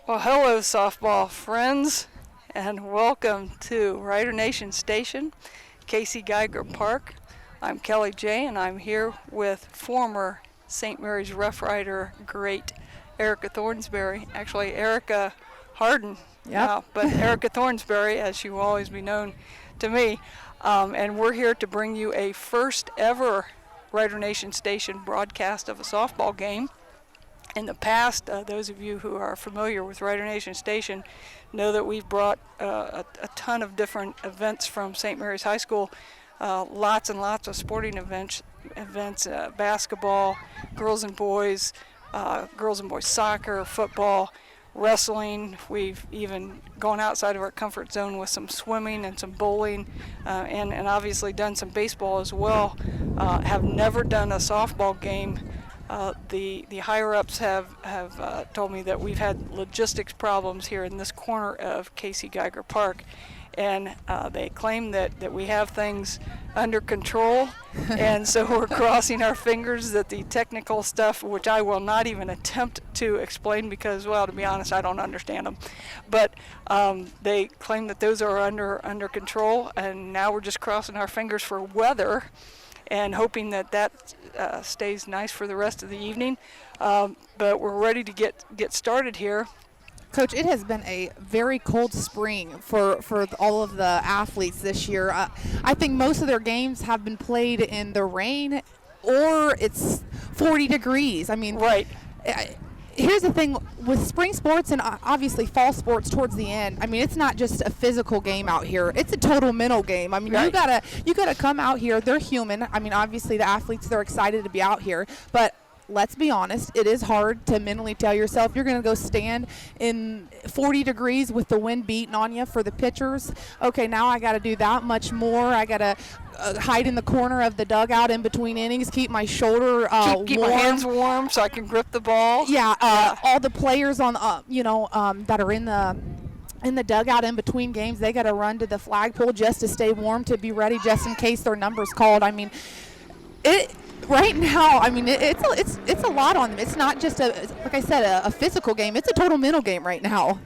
Well, hello, softball friends, and welcome to Rider Nation Station, Casey Geiger Park. I'm Kelly J, and I'm here with former St. Mary's Rough Rider great Erica Thornsberry. Actually, Erica Harden now, but Erica Thornsberry, as she will always be known to me. And we're here to bring you a first ever Rider Nation Station broadcast of a softball game. In the past, those of you who are familiar with Rider Nation Station know that we've brought a ton of different events from St. Mary's High School, lots and lots of sporting events, basketball, girls and boys soccer, football, wrestling. We've even gone outside of our comfort zone with some swimming and some bowling, and obviously done some baseball as well. Have never done a softball game. The higher-ups have told me that we've had logistics problems here in this corner of Casey Geiger Park, and they claim that we have things under control, and so we're crossing our fingers that the technical stuff, which I will not even attempt to explain because, well, to be honest, I don't understand them, but they claim that those are under control, and now we're just crossing our fingers for weather and hoping that stays nice for the rest of the evening. But we're ready to get started here. Coach, it has been a very cold spring for all of the athletes this year. I think most of their games have been played in the rain or it's 40 degrees. I mean, right. Here's the thing with spring sports and obviously fall sports towards the end. I mean, it's not just a physical game out here. It's a total mental game. I mean, right. you gotta come out here. They're human. I mean, obviously the athletes, they're excited to be out here, but let's be honest, it is hard to mentally tell yourself you're going to go stand in 40 degrees with the wind beating on you for the pitchers. Okay, now I got to do that much more. I got to hide in the corner of the dugout in between innings, keep my shoulder keep warm. My hands warm so I can grip the ball. Yeah, all the players on that are in the dugout in between games, they got to run to the flagpole just to stay warm, to be ready just in case their number's called. I mean, right now, I mean, it's a lot on them. It's not just like I said, a physical game. It's a total mental game right now.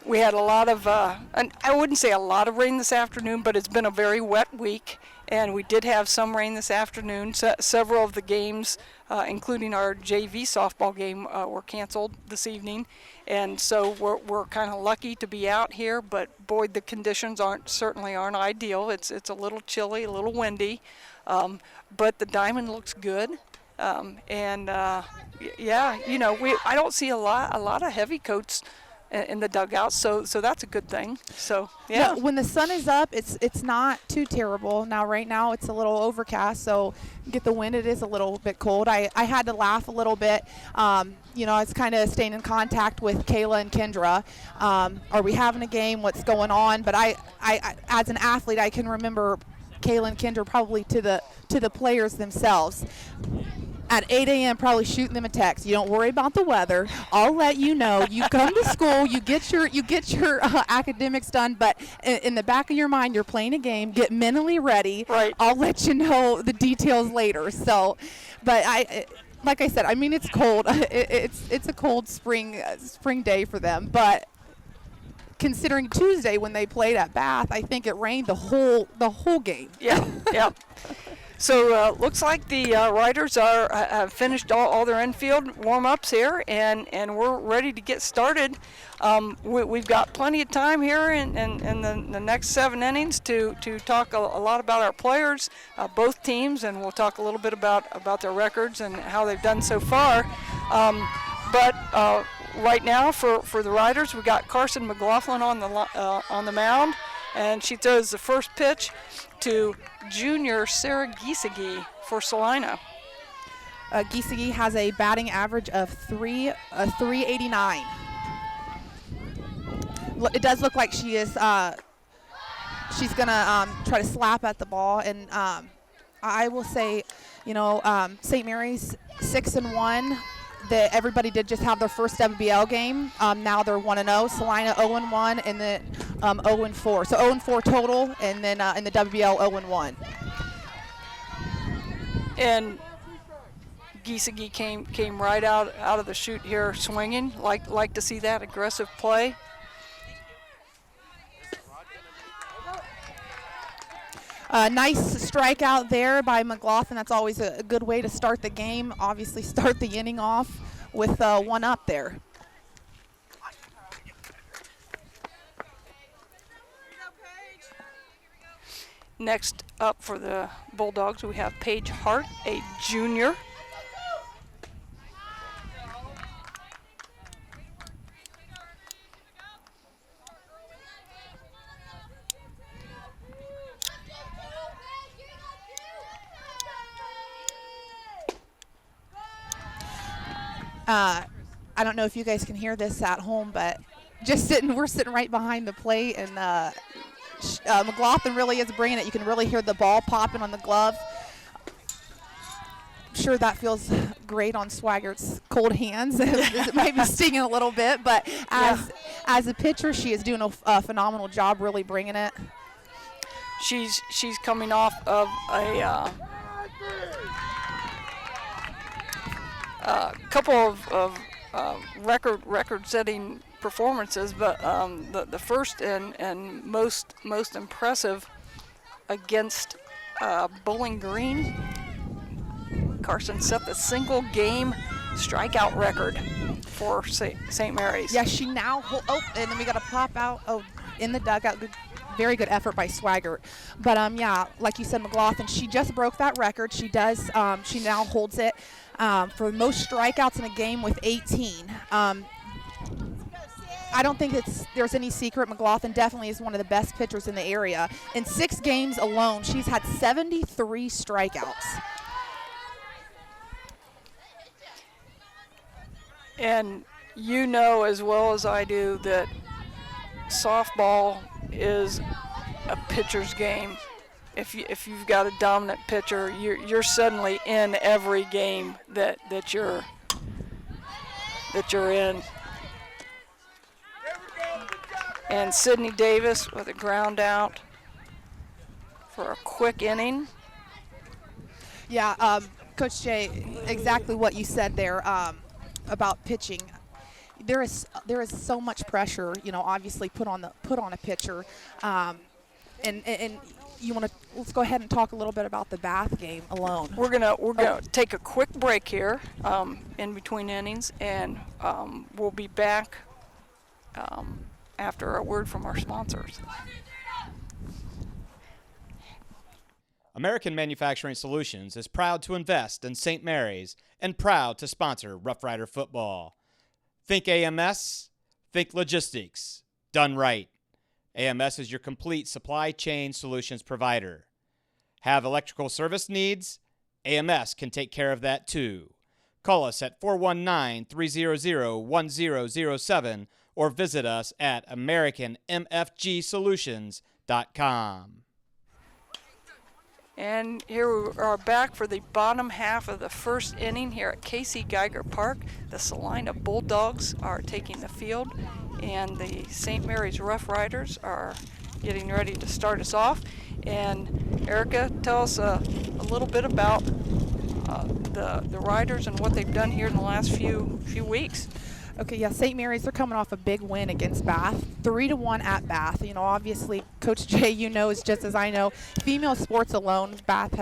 We had a lot of, and I wouldn't say a lot of rain this afternoon, but it's been a very wet week, and we did have some rain this afternoon. Several of the games, including our JV softball game, were canceled this evening, and so we're kind of lucky to be out here. But boy, the conditions certainly aren't ideal. It's a little chilly, a little windy. But the diamond looks good, and I don't see a lot of heavy coats in the dugout, so that's a good thing. So yeah. No, when the sun is up, it's not too terrible. Now right now it's a little overcast, so get the wind. It is a little bit cold. I had to laugh a little bit. It's kind of staying in contact with Kayla and Kendra. Are we having a game? What's going on? But I as an athlete, I can remember Kayla and Kendra probably to the players themselves at 8 a.m. probably shooting them a text. You don't worry about the weather. I'll let you know. You come to school. You get your academics done. But in the back of your mind, you're playing a game. Get mentally ready. Right. I'll let you know the details later. So, but like I said, I mean, it's cold. It's a cold spring day for them. But considering Tuesday when they played at Bath, I think it rained the whole game. Yeah. So looks like the riders have finished all their infield warm-ups here, and we're ready to get started. We've got plenty of time here in the next 7 innings to talk a lot about our players, both teams, and we'll talk a little bit about their records and how they've done so far. But right now for the riders, we got Carson Mclaughlin on the mound, and she throws the first pitch to junior Sarah Giesige for Celina. Giesige has a batting average of 389. It does look like she is. She's gonna try to slap at the ball, and I will say, St. Mary's 6-1. That everybody did just have their first WBL game. Now they're 1-0. Celina 0-1, and then 0-4. So 0-4 total, and then in the WBL 0-1. And Giesecke came right out of the chute here swinging. Like to see that aggressive play. Nice strikeout there by McLaughlin. That's always a good way to start the game. Obviously start the inning off with one up there. Next up for the Bulldogs, we have Paige Hart, a junior. I don't know if you guys can hear this at home, but we're sitting right behind the plate, and McLaughlin really is bringing it. You can really hear the ball popping on the glove. I'm sure that feels great on Swigert's cold hands. It might be stinging a little bit, but as a pitcher, she is doing a phenomenal job really bringing it. She's coming off of a couple of record-setting performances, but the first and most impressive against Bowling Green. Carson set the single game strikeout record for St. Mary's. Yeah, she now and then we got to pop out in the dugout. Very good effort by Swigert. But yeah, like you said, McLaughlin, she just broke that record. She does. She now holds it for most strikeouts in a game with 18. I don't think there's any secret. McLaughlin definitely is one of the best pitchers in the area. In 6 games alone, she's had 73 strikeouts. And you know as well as I do that softball is a pitcher's game. If you've got a dominant pitcher, you're suddenly in every game that you're in. And Sydney Davis with a ground out for a quick inning. Yeah, Coach Jay, exactly what you said there about pitching. There is so much pressure, obviously put on a pitcher, and you want to let's go ahead and talk a little bit about the Bath game alone. We're gonna take a quick break here in between innings, and we'll be back after a word from our sponsors. American Manufacturing Solutions is proud to invest in St. Mary's and proud to sponsor Rough Rider football. Think AMS, think logistics, done right. AMS is your complete supply chain solutions provider. Have electrical service needs? AMS can take care of that too. Call us at 419-300-1007 or visit us at AmericanMFGSolutions.com. And here we are back for the bottom half of the first inning here at Casey Geiger Park. The Celina Bulldogs are taking the field, and the St. Mary's Rough Riders are getting ready to start us off. And Erica, tell us a little bit about the Riders and what they've done here in the last few weeks. Okay, yeah, St. Mary's, they're coming off a big win against Bath, 3-1 at Bath. Obviously, Coach Jay, as just as I know, female sports alone, Bath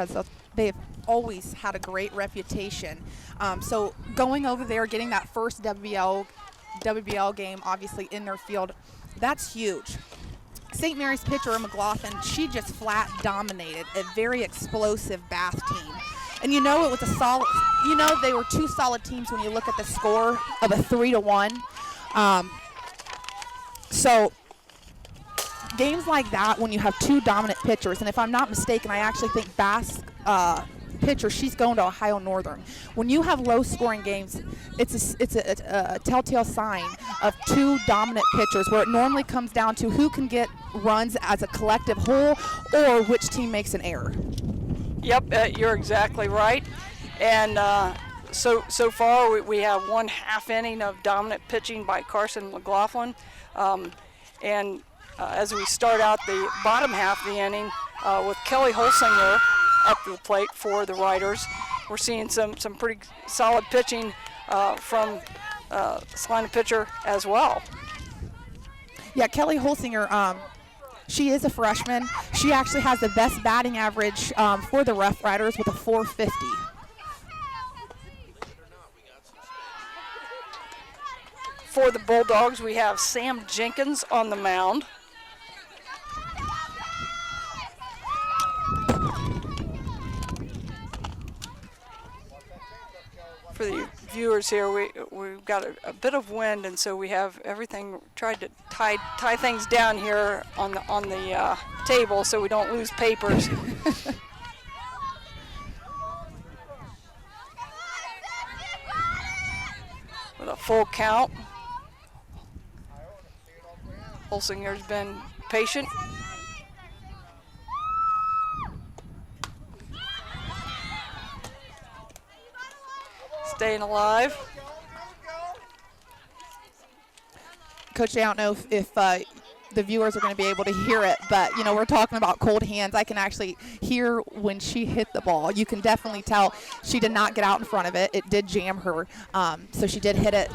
they've always had a great reputation. So going over there, getting that first WBL game, obviously in their field, that's huge. St. Mary's pitcher McLaughlin, she just flat dominated a very explosive Bath team. And it was a solid, they were 2 solid teams when you look at the score of a 3-1. So games like that, when you have 2 dominant pitchers, and if I'm not mistaken, I actually think Bath's pitcher, she's going to Ohio Northern. When you have low-scoring games, it's a telltale sign of 2 dominant pitchers, where it normally comes down to who can get runs as a collective whole or which team makes an error. Yep, you're exactly right. And so far we have 1 half inning of dominant pitching by Carson Mclaughlin. And as we start out the bottom half of the inning with Kelly Holsinger up to the plate for the Riders. we're seeing some pretty solid pitching from Celina pitcher as well. Yeah, Kelly Holsinger, she is a freshman. She actually has the best batting average for the Rough Riders with a 450. For the Bulldogs, we have Sam Jenkins on the mound. For the viewers here, we've got a bit of wind, and so we have everything tried to tie things down here on the table so we don't lose papers. With a full count, Holsinger's been patient. Staying alive. Coach, I don't know if the viewers are going to be able to hear it, but, you know, we're talking about cold hands. I can actually hear when she hit the ball. You can definitely tell she did not get out in front of it. It did jam her, so she did hit it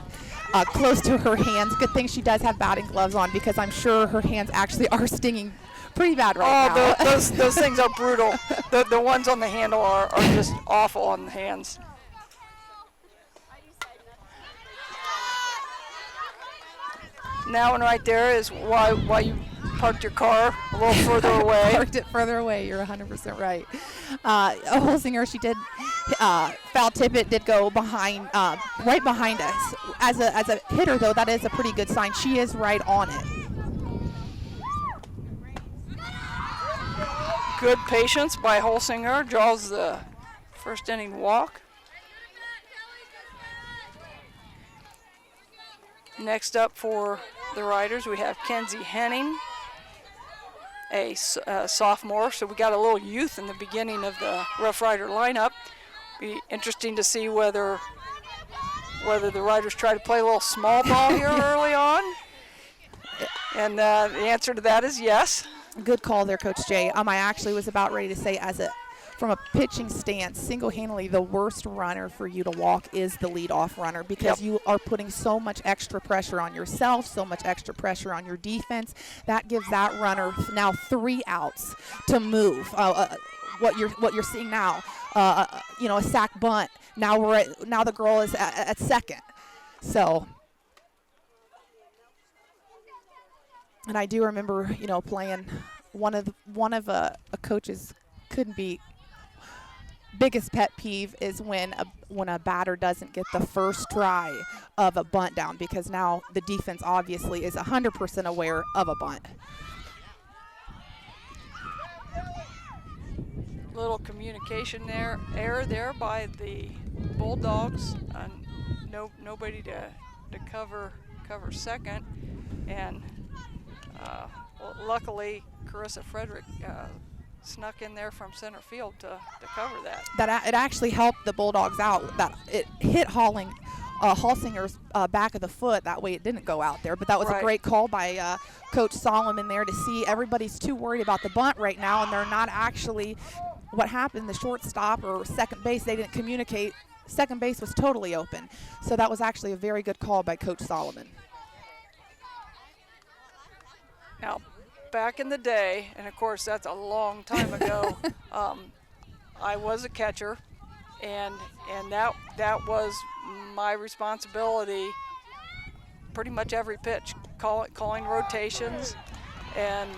close to her hands. Good thing she does have batting gloves on, because I'm sure her hands actually are stinging pretty bad right now. Oh, those things are brutal. The ones on the handle are just awful on the hands. That one right there is why you parked your car a little further away. Parked it further away. You're 100% right. Holsinger, she did foul tip it, did go behind, right behind us. As a hitter, though, that is a pretty good sign. She is right on it. Good patience by Holsinger, draws the first inning walk. Next up for the Riders, we have Kenzie Henning, a sophomore. So we got a little youth in the beginning of the Rough Rider lineup. Be interesting to see whether the Riders try to play a little small ball here early on. And the answer to that is yes. Good call there, Coach Jay. I actually was about ready to say, from a pitching stance, single-handedly the worst runner for you to walk is the leadoff runner, because you are putting so much extra pressure on yourself, so much extra pressure on your defense. That gives that runner now 3 outs to move. What you're seeing now, you know, a sack bunt. Now the girl is at second. So, and I do remember, you know, playing one of a coach's couldn't be biggest pet peeve is when a batter doesn't get the first try of a bunt down, because now the defense obviously is 100% aware of a bunt. Little communication error there by the Bulldogs. Nobody to cover second, and luckily Carissa Frederick snuck in there from center field to cover that. It actually helped the Bulldogs out. That it hit Holsinger's back of the foot. That way it didn't go out there. But that was a great call by Coach Solomon there to see everybody's too worried about the bunt right now, and they're not actually. What happened, the shortstop or second base, they didn't communicate. Second base was totally open. So that was actually a very good call by Coach Solomon. Now, back in the day, and of course that's a long time ago, I was a catcher, and that was my responsibility pretty much every pitch, calling rotations, and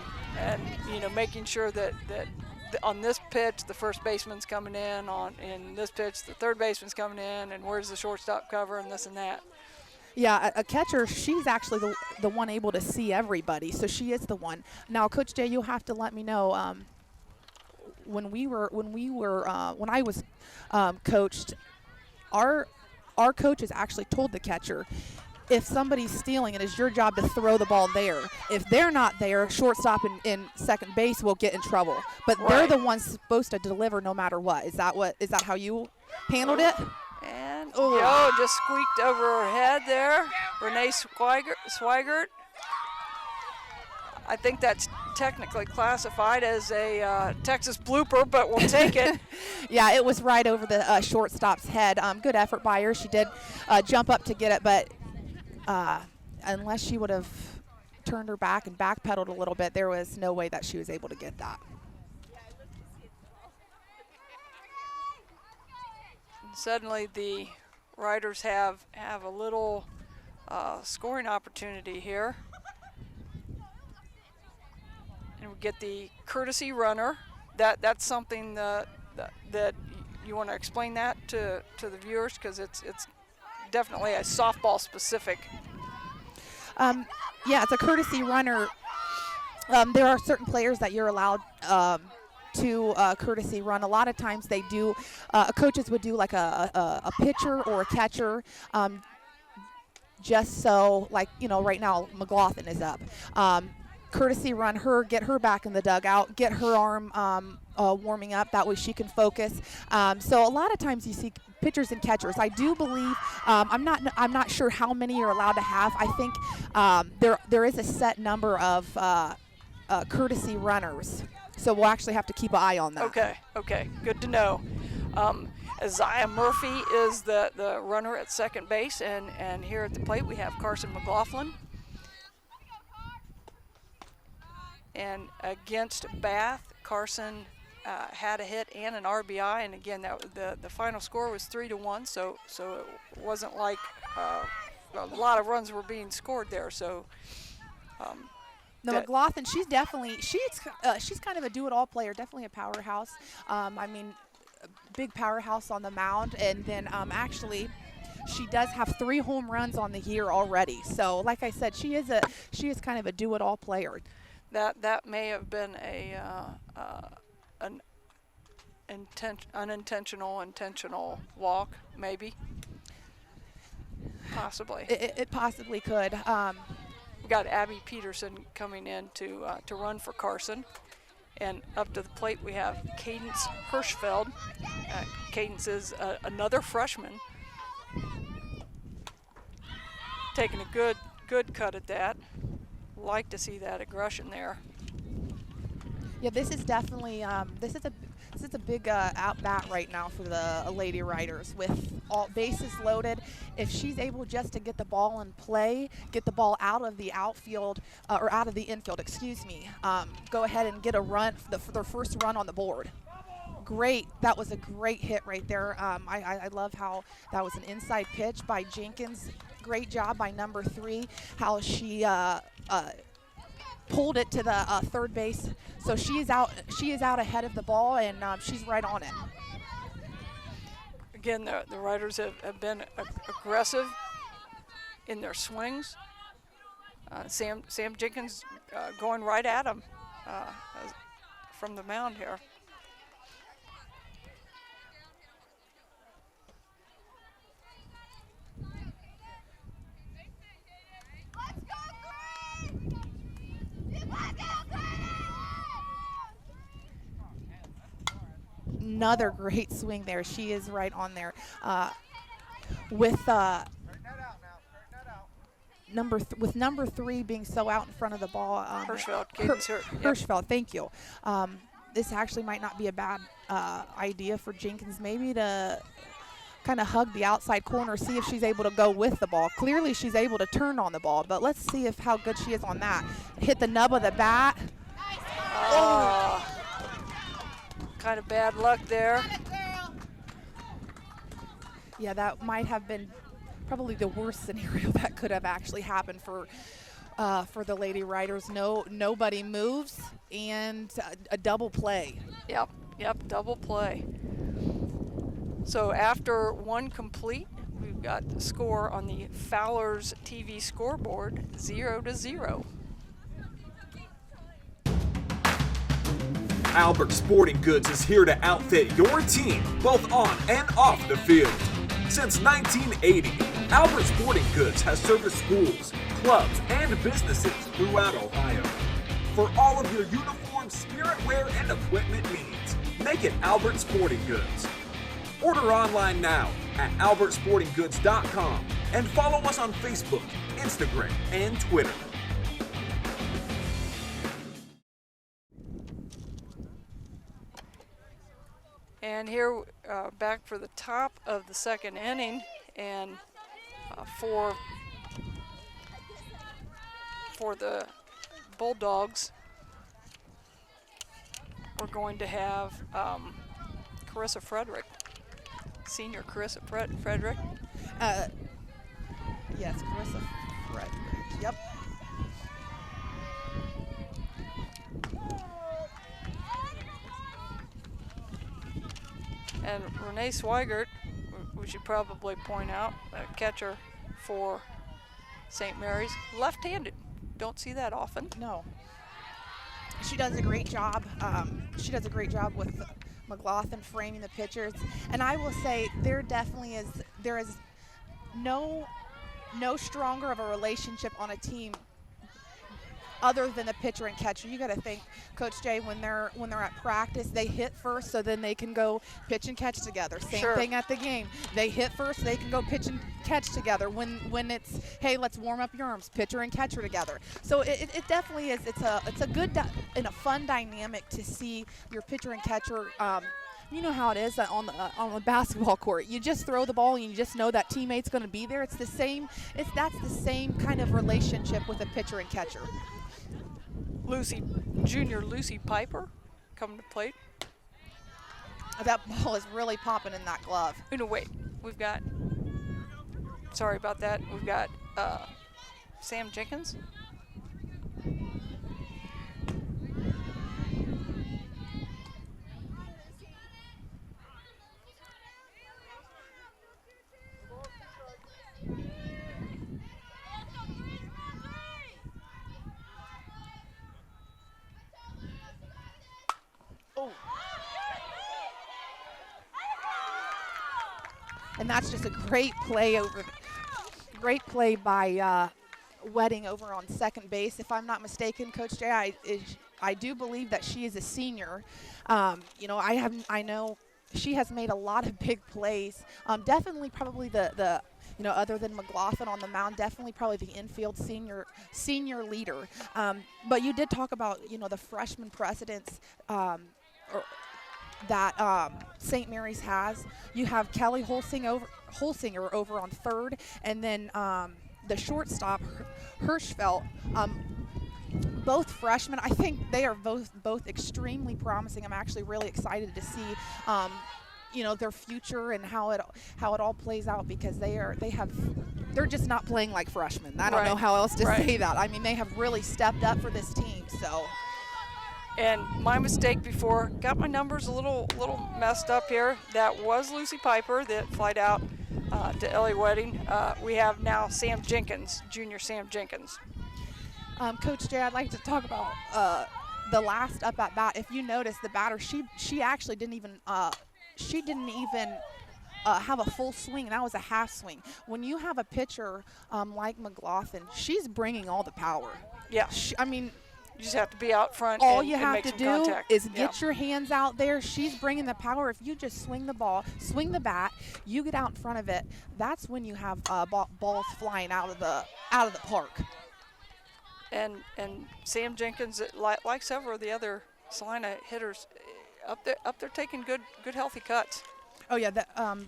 you know, making sure that on this pitch the first baseman's coming in this pitch the third baseman's coming in, and where's the shortstop cover, and this and that. Yeah, a catcher, she's actually the one able to see everybody, so she is the one. Now, Coach Jay, you'll have to let me know. When I was coached, our coaches actually told the catcher, if somebody's stealing, it is your job to throw the ball there. If they're not there, shortstop and second base will get in trouble. But they're the ones supposed to deliver no matter what. Is that how you handled it? And just squeaked over her head there. Renee Swigert. I think that's technically classified as a Texas blooper, but we'll take it. Yeah, it was right over the shortstop's head. Good effort by her. She did jump up to get it, but unless she would have turned her back and backpedaled a little bit, there was no way that she was able to get that. And suddenly the Riders have a little scoring opportunity here. And we get the courtesy runner. That's something that you want to explain that to the viewers, because it's definitely a softball specific. Yeah, it's a courtesy runner. There are certain players that you're allowed to courtesy run. A lot of times they do, coaches would do like a pitcher or a catcher, just so, like, right now McLaughlin is up. Courtesy run her, get her back in the dugout, get her arm warming up. That way she can focus. So a lot of times you see pitchers and catchers. I do believe, I'm not sure how many you're allowed to have. I think there is a set number of courtesy runners. So we'll actually have to keep an eye on that. Okay, good to know. Isaiah Murphy is the runner at second base, and here at the plate we have Carson Mclaughlin. And against Bath, Carson had a hit and an RBI, and again, the final score was 3-1. So it wasn't like a lot of runs were being scored there. So. McLaughlin, she's kind of a do-it-all player, definitely a powerhouse. I mean, a big powerhouse on the mound, and then actually, she does have 3 home runs on the year already. So, like I said, she is kind of a do-it-all player. That may have been an unintentional intentional walk, maybe, possibly. It possibly could. We got Abby Peterson coming in to run for Carson, and up to the plate we have Cadence Hirschfeld. Cadence is another freshman, taking a good cut at that. Like to see that aggression there. Yeah, this is definitely this is a big at bat right now for the Lady Riders with all bases loaded. If she's able just to get the ball in play, get the ball out of the outfield or out of the infield, go ahead and get a run, their first run on the board. Great, that was a great hit right there. I love how that was an inside pitch by Jenkins. Great job by number 3, how she pulled it to the third base. So she is out ahead of the ball, and she's right on it. Again, the Riders have been aggressive in their swings. Sam Jenkins going right at him from the mound here. Another great swing there. She is right on there. With number 3 being so out in front of the ball. Hirschfeld, thank you. This actually might not be a bad idea for Jenkins, maybe to kind of hug the outside corner, see if she's able to go with the ball. Clearly she's able to turn on the ball, but let's see how good she is on that. Hit the nub of the bat. Kind of bad luck there. Yeah, that might have been probably the worst scenario that could have actually happened for the Lady Riders. Nobody moves, and a double play. Yep, double play. So after one complete, we've got the score on the Fowler's TV scoreboard, 0-0. Albert Sporting Goods is here to outfit your team, both on and off the field. Since 1980, Albert Sporting Goods has serviced schools, clubs, and businesses throughout Ohio. For all of your uniform, spirit wear, and equipment needs, make it Albert Sporting Goods. Order online now at albertsportinggoods.com and follow us on Facebook, Instagram, and Twitter. And here, back for the top of the second inning, and for the Bulldogs, we're going to have Carissa Frederick, senior Carissa Frederick. Yes, Carissa Frederick. Yep. And Renee Swigert, we should probably point out, catcher for St. Mary's, left-handed. Don't see that often. No. She does a great job. She does a great job with McLaughlin framing the pitchers. And I will say there is no stronger of a relationship on a team other than the pitcher and catcher. You got to think, Coach Jay, when they're at practice, they hit first so then they can go pitch and catch together. Same thing at the game. They hit first, they can go pitch and catch together. When it's, hey, let's warm up your arms, pitcher and catcher together. So it definitely is. It's a good and a fun dynamic to see your pitcher and catcher. You know how it is on the basketball court. You just throw the ball and you just know that teammate's going to be there. That's the same kind of relationship with a pitcher and catcher. Junior Lucy Piper coming to plate. That ball is really popping in that glove. Oh, no, wait. We've got, sorry about that. We've got Sam Jenkins. And that's just a great play by Wedding over on second base. If I'm not mistaken, Coach Jay, I do believe that she is a senior. I know she has made a lot of big plays. Definitely, probably the other than McLaughlin on the mound, definitely probably the infield senior leader. But you did talk about the freshman precedence. That St. Mary's has. You have Kelly Holsinger over on third, and then the shortstop Hirschfeld. Both freshmen. I think they are both extremely promising. I'm actually really excited to see their future and how it all plays out, because they're just not playing like freshmen. I don't know how else to say that. I mean, they have really stepped up for this team. So. And my mistake before, got my numbers a little messed up here. That was Lucy Piper that flied out to Ellie Wedding. We have now Sam Jenkins, junior Sam Jenkins. Coach Jay, I'd like to talk about the last up at bat. If you notice, the batter, she actually didn't even have a full swing, and that was a half swing. When you have a pitcher like McLaughlin, she's bringing all the power. Yeah. You just have to be out front. All you have to do contact. is get your hands out there. She's bringing the power. If you just swing the ball, swing the bat, you get out in front of it. That's when you have balls flying out of the park. And Sam Jenkins, like several of the other Celina hitters, up there taking good healthy cuts. Oh yeah,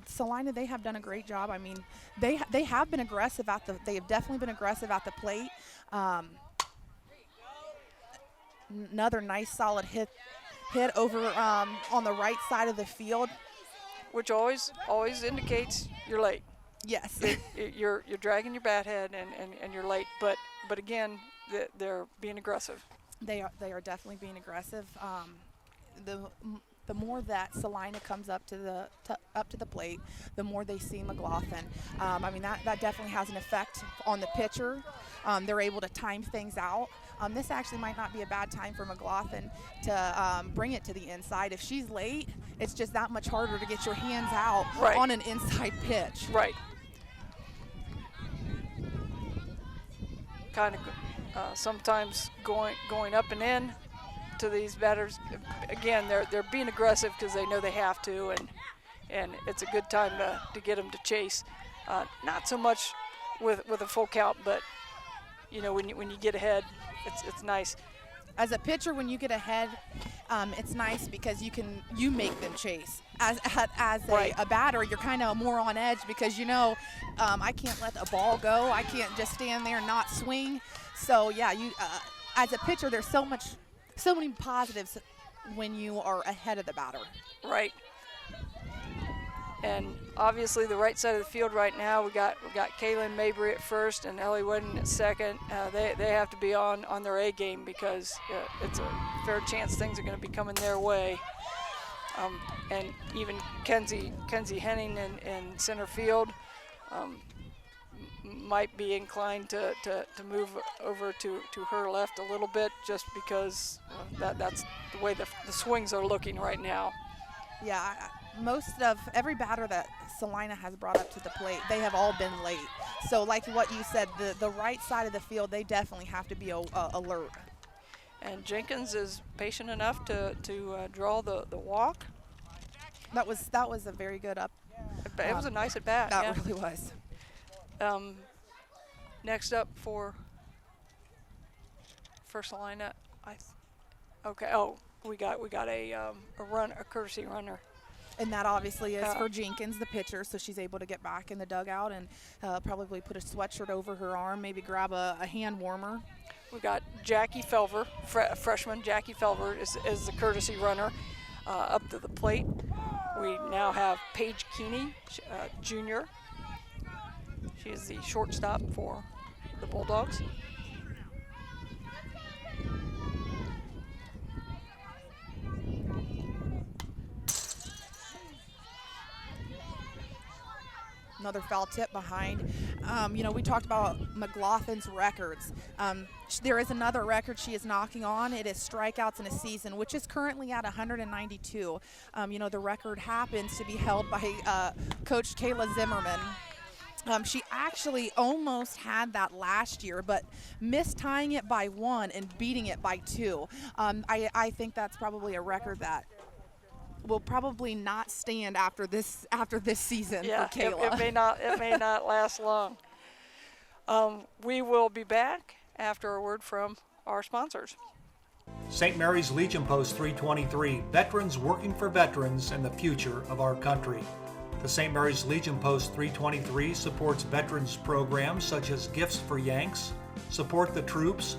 Celina, they have done a great job. I mean, they have been aggressive they have definitely been aggressive at the plate. Another nice solid hit over on the right side of the field, which always indicates you're late. Yes. You're dragging your bat head and you're late, but again, they're being aggressive. They are definitely being aggressive. The more that Celina comes up to the plate, the more they see McLaughlin. That definitely has an effect on the pitcher. They're able to time things out. This actually might not be a bad time for McLaughlin to bring it to the inside. If she's late, it's just that much harder to get your hands out on an inside pitch. Right. Kind of sometimes going up and in to these batters. Again, they're being aggressive because they know they have to, and it's a good time to get them to chase. Not so much with a full count, but when you get ahead, it's nice. As a pitcher, when you get ahead it's nice because you make them chase. As Right. a batter, you're kind of more on edge because I can't let a ball go. I can't just stand there and not swing. So yeah, you as a pitcher, there's so many positives when you are ahead of the batter. Right. And obviously the right side of the field right now, we got Kalyn Mabry at first and Ellie Whitten at second. They have to be on their A game because it's a fair chance things are going to be coming their way. And even Kenzie Henning in center field might be inclined to move over to her left a little bit, just because that's the way the swings are looking right now. Yeah, most of every batter that Celina has brought up to the plate, they have all been late. So like what you said, the right side of the field, they definitely have to be alert. And Jenkins is patient enough to draw the walk. That was a very good up. It was a nice at bat. That really was. Next up for Celina, we got a courtesy runner. And that obviously is for Jenkins, the pitcher, so she's able to get back in the dugout and probably put a sweatshirt over her arm, maybe grab a hand warmer. We got Jackie Felver, freshman Jackie Felver is the courtesy runner up to the plate. We now have Paige Keeney, junior. She is the shortstop for the Bulldogs. Another foul tip behind. We talked about McLaughlin's records. There is another record she is knocking on. It is strikeouts in a season, which is currently at 192. The record happens to be held by Coach Kayla Zimmerman. She actually almost had that last year, but missed tying it by 1 and beating it by 2. I think that's probably a record that will probably not stand after this season for Kayla. It may not last long. We will be back after a word from our sponsors. St. Mary's Legion Post 323, veterans working for veterans and the future of our country. The St. Mary's Legion Post 323 supports veterans programs such as Gifts for Yanks, Support the Troops,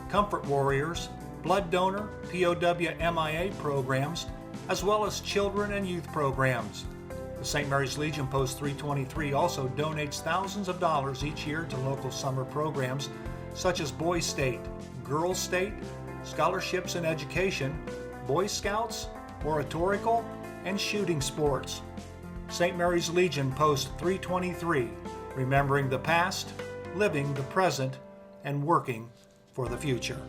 Comfort Warriors, Blood Donor, POW MIA programs, as well as children and youth programs. The St. Mary's Legion Post 323 also donates thousands of dollars each year to local summer programs such as Boys State, Girls State, Scholarships in Education, Boy Scouts, Oratorical, and shooting sports. St. Mary's Legion Post 323, remembering the past, living the present, and working for the future.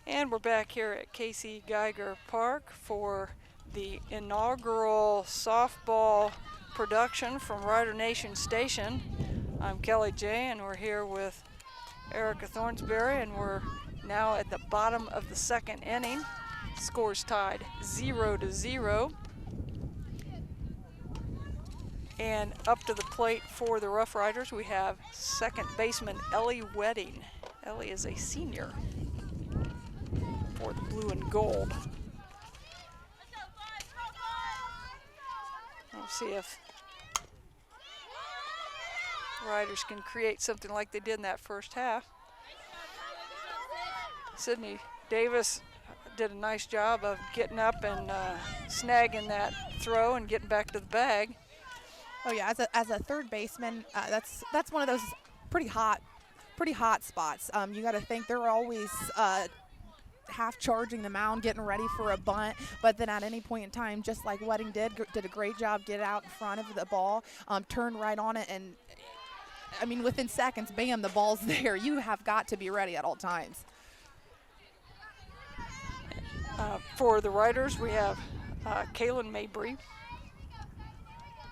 And we're back here at Casey Geiger Park for the inaugural softball production from Rider Nation Station. I'm Kelly J, and we're here with Erica Thornsberry, and we're now at the bottom of the second inning. Scores tied 0-0. And up to the plate for the Rough Riders, we have second baseman Ellie Wedding. Ellie is a senior for the blue and gold. We'll see if Riders can create something like they did in that first half. Sydney Davis did a nice job of getting up and snagging that throw and getting back to the bag. Oh yeah, as a third baseman, that's one of those pretty hot spots. You got to think they're always half charging the mound, getting ready for a bunt, but then at any point in time, just like Wedding did a great job, get out in front of the ball, turned right on it, and I mean within seconds, bam, the ball's there. You have got to be ready at all times. For the Riders, we have Kalyn Mabry.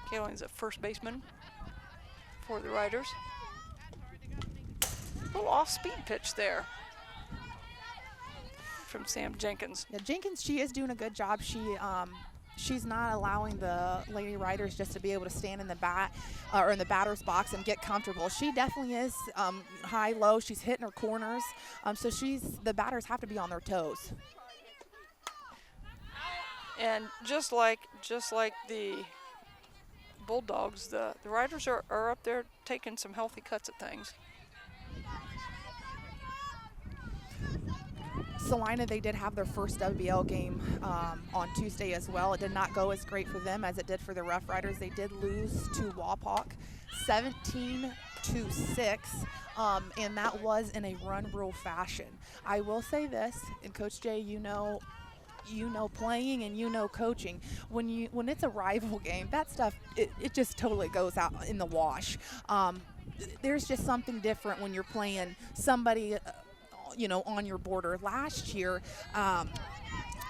Kalyn's a first baseman for the Riders. A little off-speed pitch there from Sam Jenkins. Yeah, Jenkins, she is doing a good job. she's not allowing the Lady Riders just to be able to stand in the bat or in the batter's box and get comfortable. She definitely is high, low. She's hitting her corners. So the batters have to be on their toes. And just like the Bulldogs, the Riders are up there taking some healthy cuts at things. Celina, they did have their first WBL game on Tuesday as well. It did not go as great for them as it did for the Rough Riders. They did lose to Wapak 17-6, and that was in a run rule fashion. I will say this, and Coach Jay, you know playing and you know coaching, when it's a rival game, that stuff it just totally goes out in the wash. There's just something different when you're playing somebody on your border. Last year,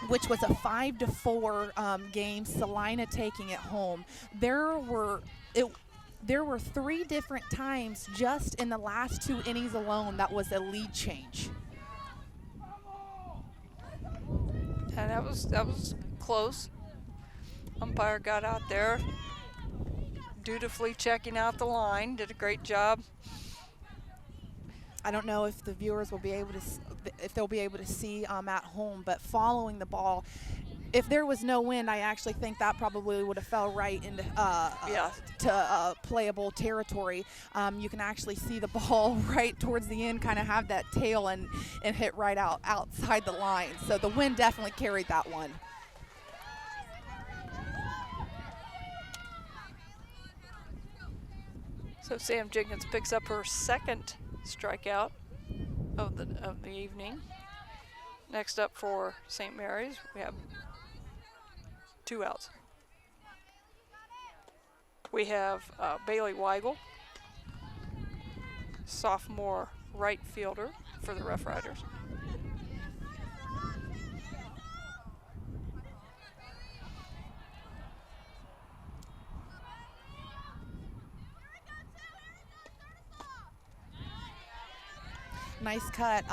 which was a 5-4 game, Celina taking it home. There were 3 different times just in the last 2 innings alone that was a lead change. And that was close. Umpire got out there, dutifully checking out the line, did a great job. I don't know if the viewers will be able to, if they'll be able to see at home, but following the ball, if there was no wind, I actually think that probably would have fell right into playable territory. You can actually see the ball right towards the end, kind of have that tail and hit right outside the line. So the wind definitely carried that one. So Sam Jenkins picks up her second strikeout of the evening. Next up for St. Mary's, we have 2 outs. We have Bailey Weigel, sophomore right fielder for the Rough Riders. Nice cut.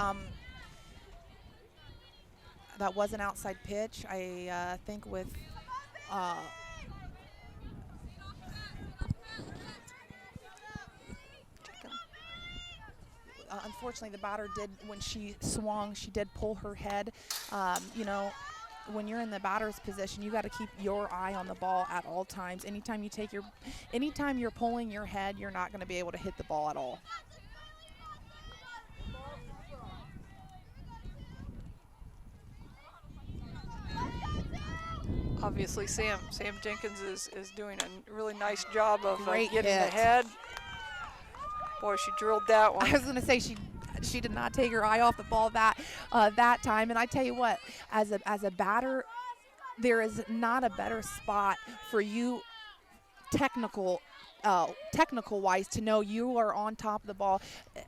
That was an outside pitch. I think with unfortunately the batter did, when she swung, she did pull her head. When you're in the batter's position, you got to keep your eye on the ball at all times. Anytime you're pulling your head, you're not going to be able to hit the ball at all. Obviously, Sam Jenkins is doing a really nice job of Great getting hit. ahead. Boy, she drilled that one. I was going to say she did not take her eye off the ball that time. And I tell you what, as a batter, there is not a better spot for you technical wise to know you are on top of the ball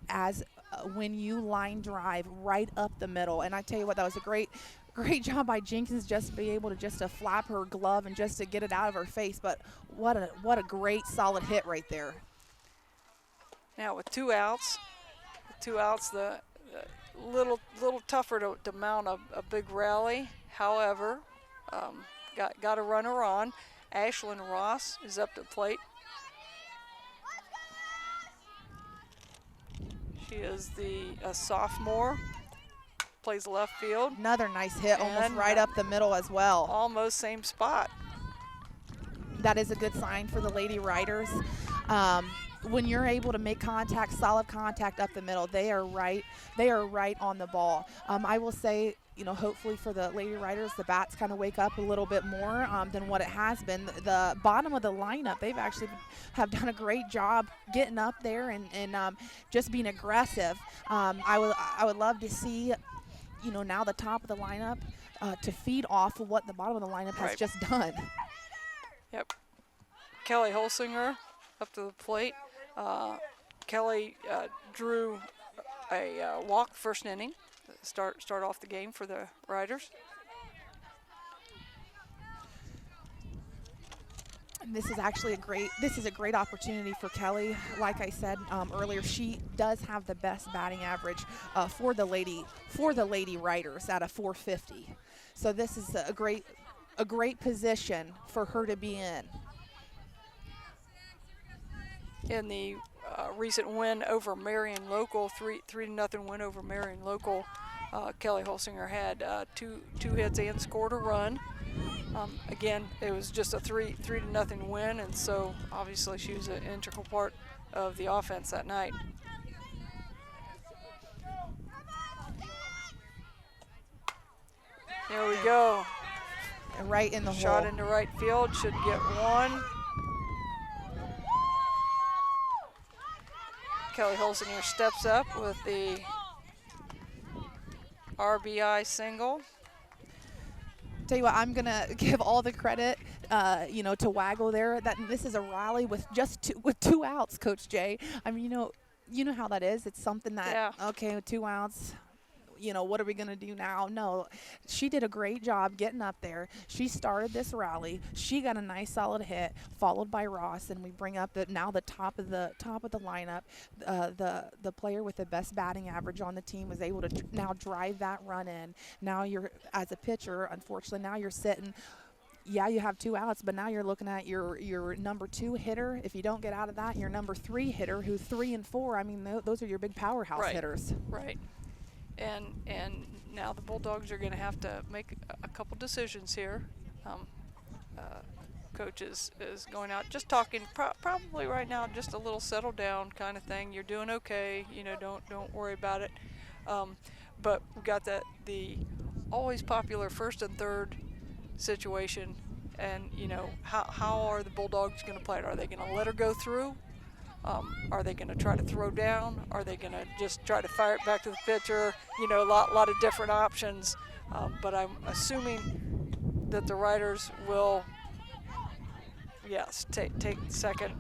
as when you line drive right up the middle. And I tell you what, that was a great job by Jenkins just to be able to flap her glove and just to get it out of her face. But what a great solid hit right there. Now with 2 outs, the little tougher to mount a big rally. However, got a runner on. Ashlyn Ross is up to the plate. She is a sophomore. Plays left field. Another nice hit, almost right up the middle as well. Almost same spot. That is a good sign for the Lady Riders. When you're able to make contact, solid contact up the middle, they are right on the ball. I will say, hopefully for the Lady Riders, the bats kind of wake up a little bit more than what it has been. The bottom of the lineup, they've actually have done a great job getting up there and just being aggressive. I would love to see, now the top of the lineup to feed off of what the bottom of the lineup has just done. Yep. Kelly Holsinger up to the plate. Kelly drew a walk first inning, start off the game for the Riders. And this is actually a great opportunity for Kelly. Like I said earlier, she does have the best batting average for the Lady Riders at a 450. So this is a great a great position for her to be in. In the recent win over Marion Local, 3-0 win over Marion Local, Kelly Holsinger had two hits and scored a run. Again, it was just a 3-0 win, and so obviously she was an integral part of the offense that night. There we go. Right in the Shot hole. into right field, should get one. Kelly Holsinger steps up with the RBI single. Tell you what, I'm gonna give all the credit, to Weigel there. That this is a rally with just two outs, Coach Jay. I mean, you know how that is. It's something that okay, with 2 outs. What are we going to do now? No, she did a great job getting up there. She started this rally. She got a nice solid hit, followed by Ross, and we bring up the top of the lineup. The player with the best batting average on the team was able to now drive that run in. Now you're, as a pitcher, unfortunately, now you're sitting. Yeah, you have 2 outs, but now you're looking at your number 2 hitter. If you don't get out of that, your number 3 hitter, who's 3 and 4. I mean, those are your big powerhouse hitters. Right. And now the Bulldogs are going to have to make a couple decisions here. Coach is going out, just talking probably right now, just a little settle down kind of thing. You're doing okay, don't worry about it. But we've got the always popular first and third situation, and how are the Bulldogs going to play it? Are they going to let her go through? Are they going to try to throw down? Are they going to just try to fire it back to the pitcher? A lot of different options. But I'm assuming that the Riders will, take second.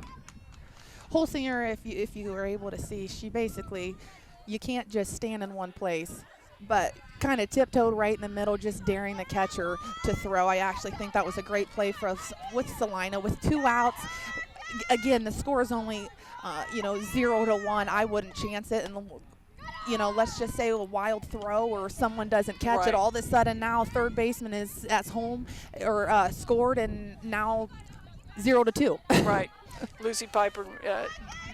Holsinger, if you were able to see, she basically, you can't just stand in one place, but kind of tiptoed right in the middle, just daring the catcher to throw. I actually think that was a great play for us with Celina with 2 outs. Again, the score is only 0-1. I wouldn't chance it, and let's just say a wild throw or someone doesn't catch it. All of a sudden now third baseman is at home or scored, and now 0-2. Right. Lucy Piper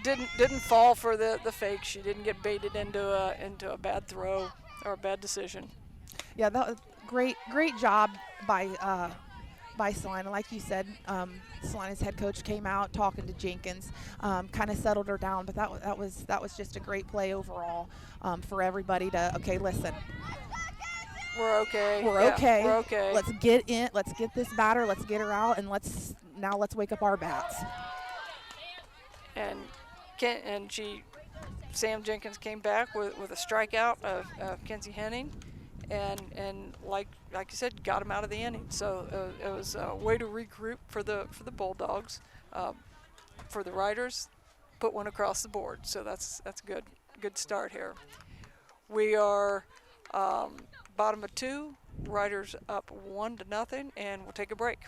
didn't fall for the fake. She didn't get baited into a bad throw or a bad decision. Yeah, that was great job by Celina. Like you said, Celina's head coach came out talking to Jenkins, kind of settled her down. But that was just a great play overall for everybody to listen. We're okay. We're okay. We're okay. Let's get in. Let's get this batter. Let's get her out, and let's wake up our bats. And Sam Jenkins came back with a strikeout of Kenzie Henning. And like you said, got him out of the inning. So it was a way to regroup for the Bulldogs. For the Riders, put one across the board. So that's a good start here. We are bottom of 2. Riders up 1-0, and we'll take a break.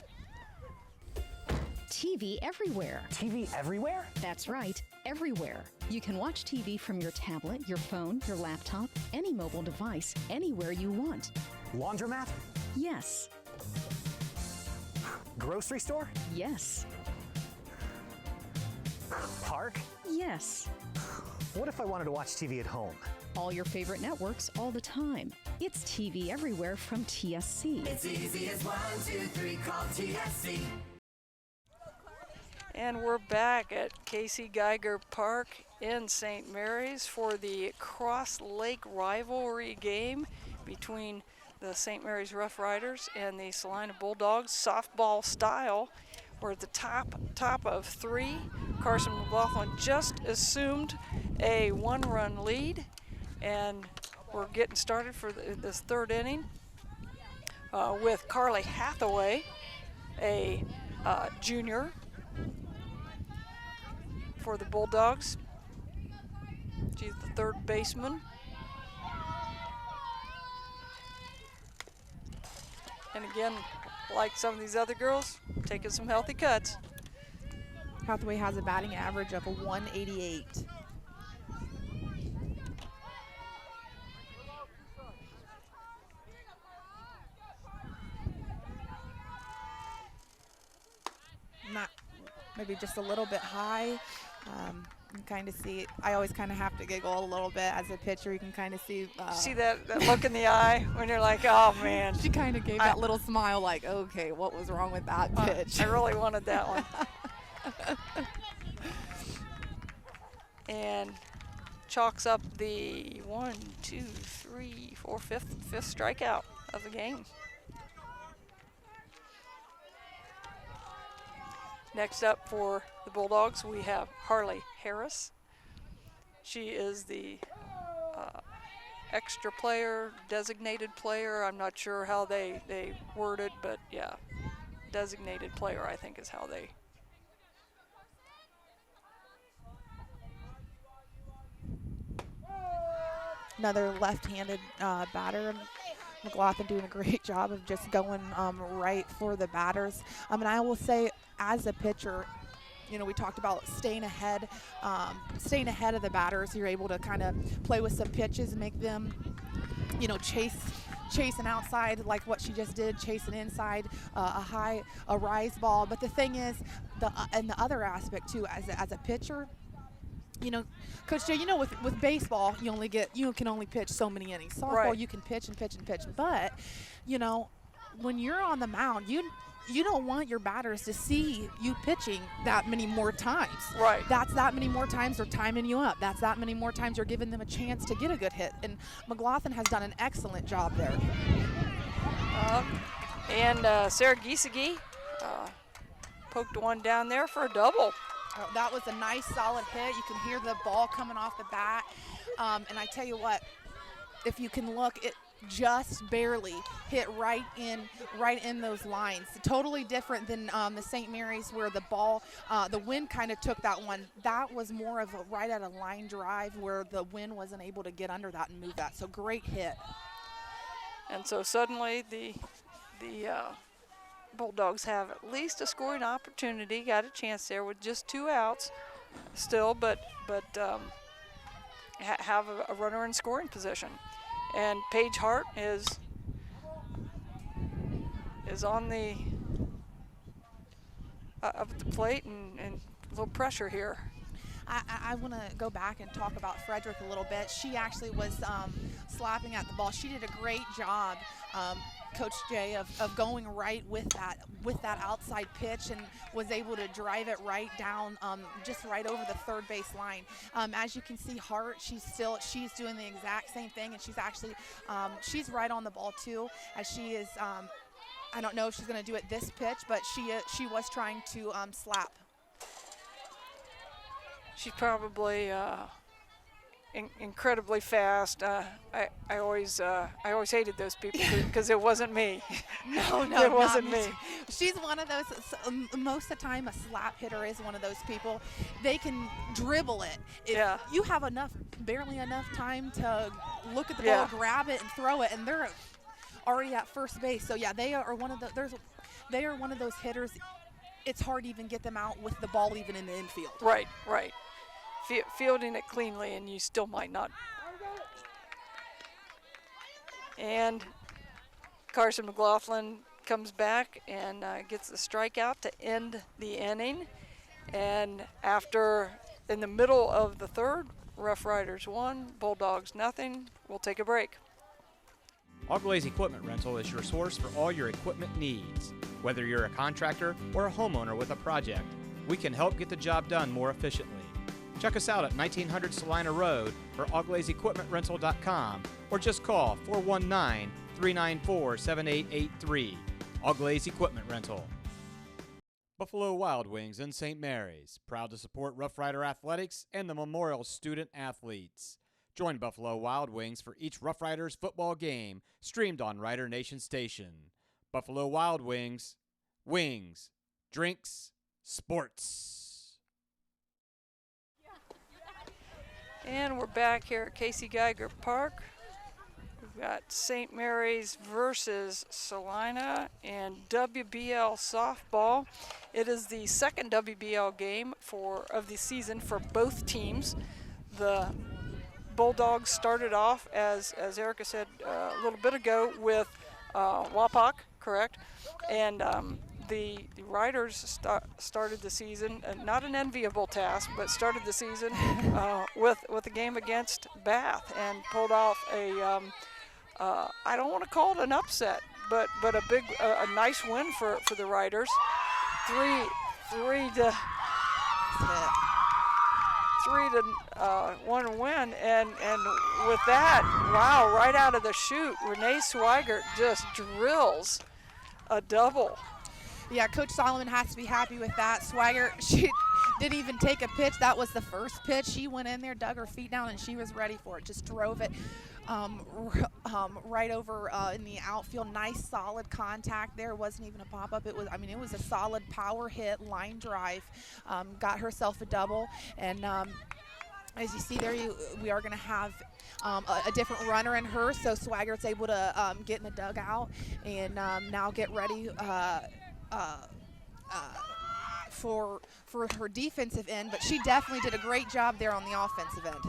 TV everywhere. TV everywhere? That's right, everywhere. You can watch TV from your tablet, your phone, your laptop, any mobile device, anywhere you want. Laundromat? Yes. Grocery store? Yes. Park? Yes. What if I wanted to watch TV at home? All your favorite networks all the time. It's TV everywhere from TSC. It's easy as 1, 2, 3, call TSC. And we're back at Casey Geiger Park in St. Mary's for the Cross Lake rivalry game between the St. Mary's Rough Riders and the Celina Bulldogs, softball style. We're at the top of 3. Carson Mclaughlin just assumed a 1-run lead, and we're getting started for this third inning with Carly Hathaway, a junior for the Bulldogs. She's the third baseman. And again, like some of these other girls, taking some healthy cuts. Hathaway has a batting average of a 188. maybe just a little bit high. You kind of see, I always kind of have to giggle a little bit as a pitcher. You can kind of see. See that look in the eye when you're like, oh man. She kind of gave that little smile like, okay, what was wrong with that pitch? I really wanted that one. And chalks up the 1, 2, 3, 4, fifth strikeout of the game. Next up for the Bulldogs, we have Harley Harris. She is the extra player, designated player. I'm not sure how they word it, but yeah, designated player I think is how they. Another left-handed batter. McLaughlin doing a great job of just going right for the batters. And I will say, as a pitcher, you know, we talked about staying ahead of the batters. You're able to kind of play with some pitches, make them, you know, chase an outside like what she just did, chase an inside, a rise ball. But the thing is, and the other aspect too, as a pitcher, you know, Coach Jay, you know, with baseball, you can only pitch so many innings. Softball, right. You can pitch and pitch and pitch. But, you know, when you're on the mound, you don't want your batters to see you pitching that many more times. Right. That's that many more times they're timing you up. That's that many more times you're giving them a chance to get a good hit. And McLaughlin has done an excellent job there. And Sarah Giesecke poked one down there for a double. That was a nice, solid hit. You can hear the ball coming off the bat. And I tell you what, if you can look, it just barely hit right in those lines. Totally different than the St. Mary's where the ball, the wind kind of took that one. That was more of a right at a line drive where the wind wasn't able to get under that and move that. So great hit. And so suddenly the Bulldogs have at least a scoring opportunity. Got a chance there with just 2 outs still, but have a runner in scoring position. And Paige Hart is on the up at the plate and a little pressure here. I want to go back and talk about Frederick a little bit. She actually was slapping at the ball. She did a great job, Coach Jay, of going right with that outside pitch and was able to drive it right down, just right over the third base line. As you can see, Hart, she's doing the exact same thing, and she's actually she's right on the ball too, as she is. I don't know if she's going to do it this pitch, but she was trying to slap. She's probably incredibly fast. I always hated those people because it wasn't me. No, it wasn't me. She's one of those. Most of the time, a slap hitter is one of those people. They can dribble it. If you have barely enough time to look at the ball, grab it, and throw it, and they're already at first base. So yeah, they are one of those hitters. It's hard to even get them out with the ball even in the infield. Right. Fielding it cleanly, and you still might not. And Carson Mclaughlin comes back and gets the strikeout to end the inning. And in the middle of the third, Rough Riders 1, Bulldogs nothing. We'll take a break. Auglaize Equipment Rental is your source for all your equipment needs. Whether you're a contractor or a homeowner with a project, we can help get the job done more efficiently. Check us out at 1900 Celina Road or auglaizeequipmentrental.com or just call 419-394-7883. Auglaize Equipment Rental. Buffalo Wild Wings in St. Mary's, proud to support Rough Rider Athletics and the Memorial Student Athletes. Join Buffalo Wild Wings for each Rough Riders football game, streamed on Rider Nation Station. Buffalo Wild Wings, wings, drinks, sports. And we're back here at Casey Geiger Park. We've got St. Mary's versus Celina in WBL softball. It is the second WBL game of the season for both teams. The Bulldogs started off, as Erica said a little bit ago, with Wapak, correct? And the Riders started the season, not an enviable task, but started the season with a game against Bath and pulled off a I don't want to call it an upset, but a nice win for the Riders. Three to 1 win, and with that, wow, right out of the chute, Renee Swigert just drills a double. Yeah, Coach Solomon has to be happy with that. Swigert, she didn't even take a pitch. That was the first pitch. She went in there, dug her feet down, and she was ready for it. Just drove it right over in the outfield. Nice, solid contact there. It wasn't even a pop-up. It was a solid power hit, line drive. Got herself a double, and as you see there, we are going to have a different runner in her, so Swigert's able to get in the dugout and now get ready for her defensive end, but she definitely did a great job there on the offensive end.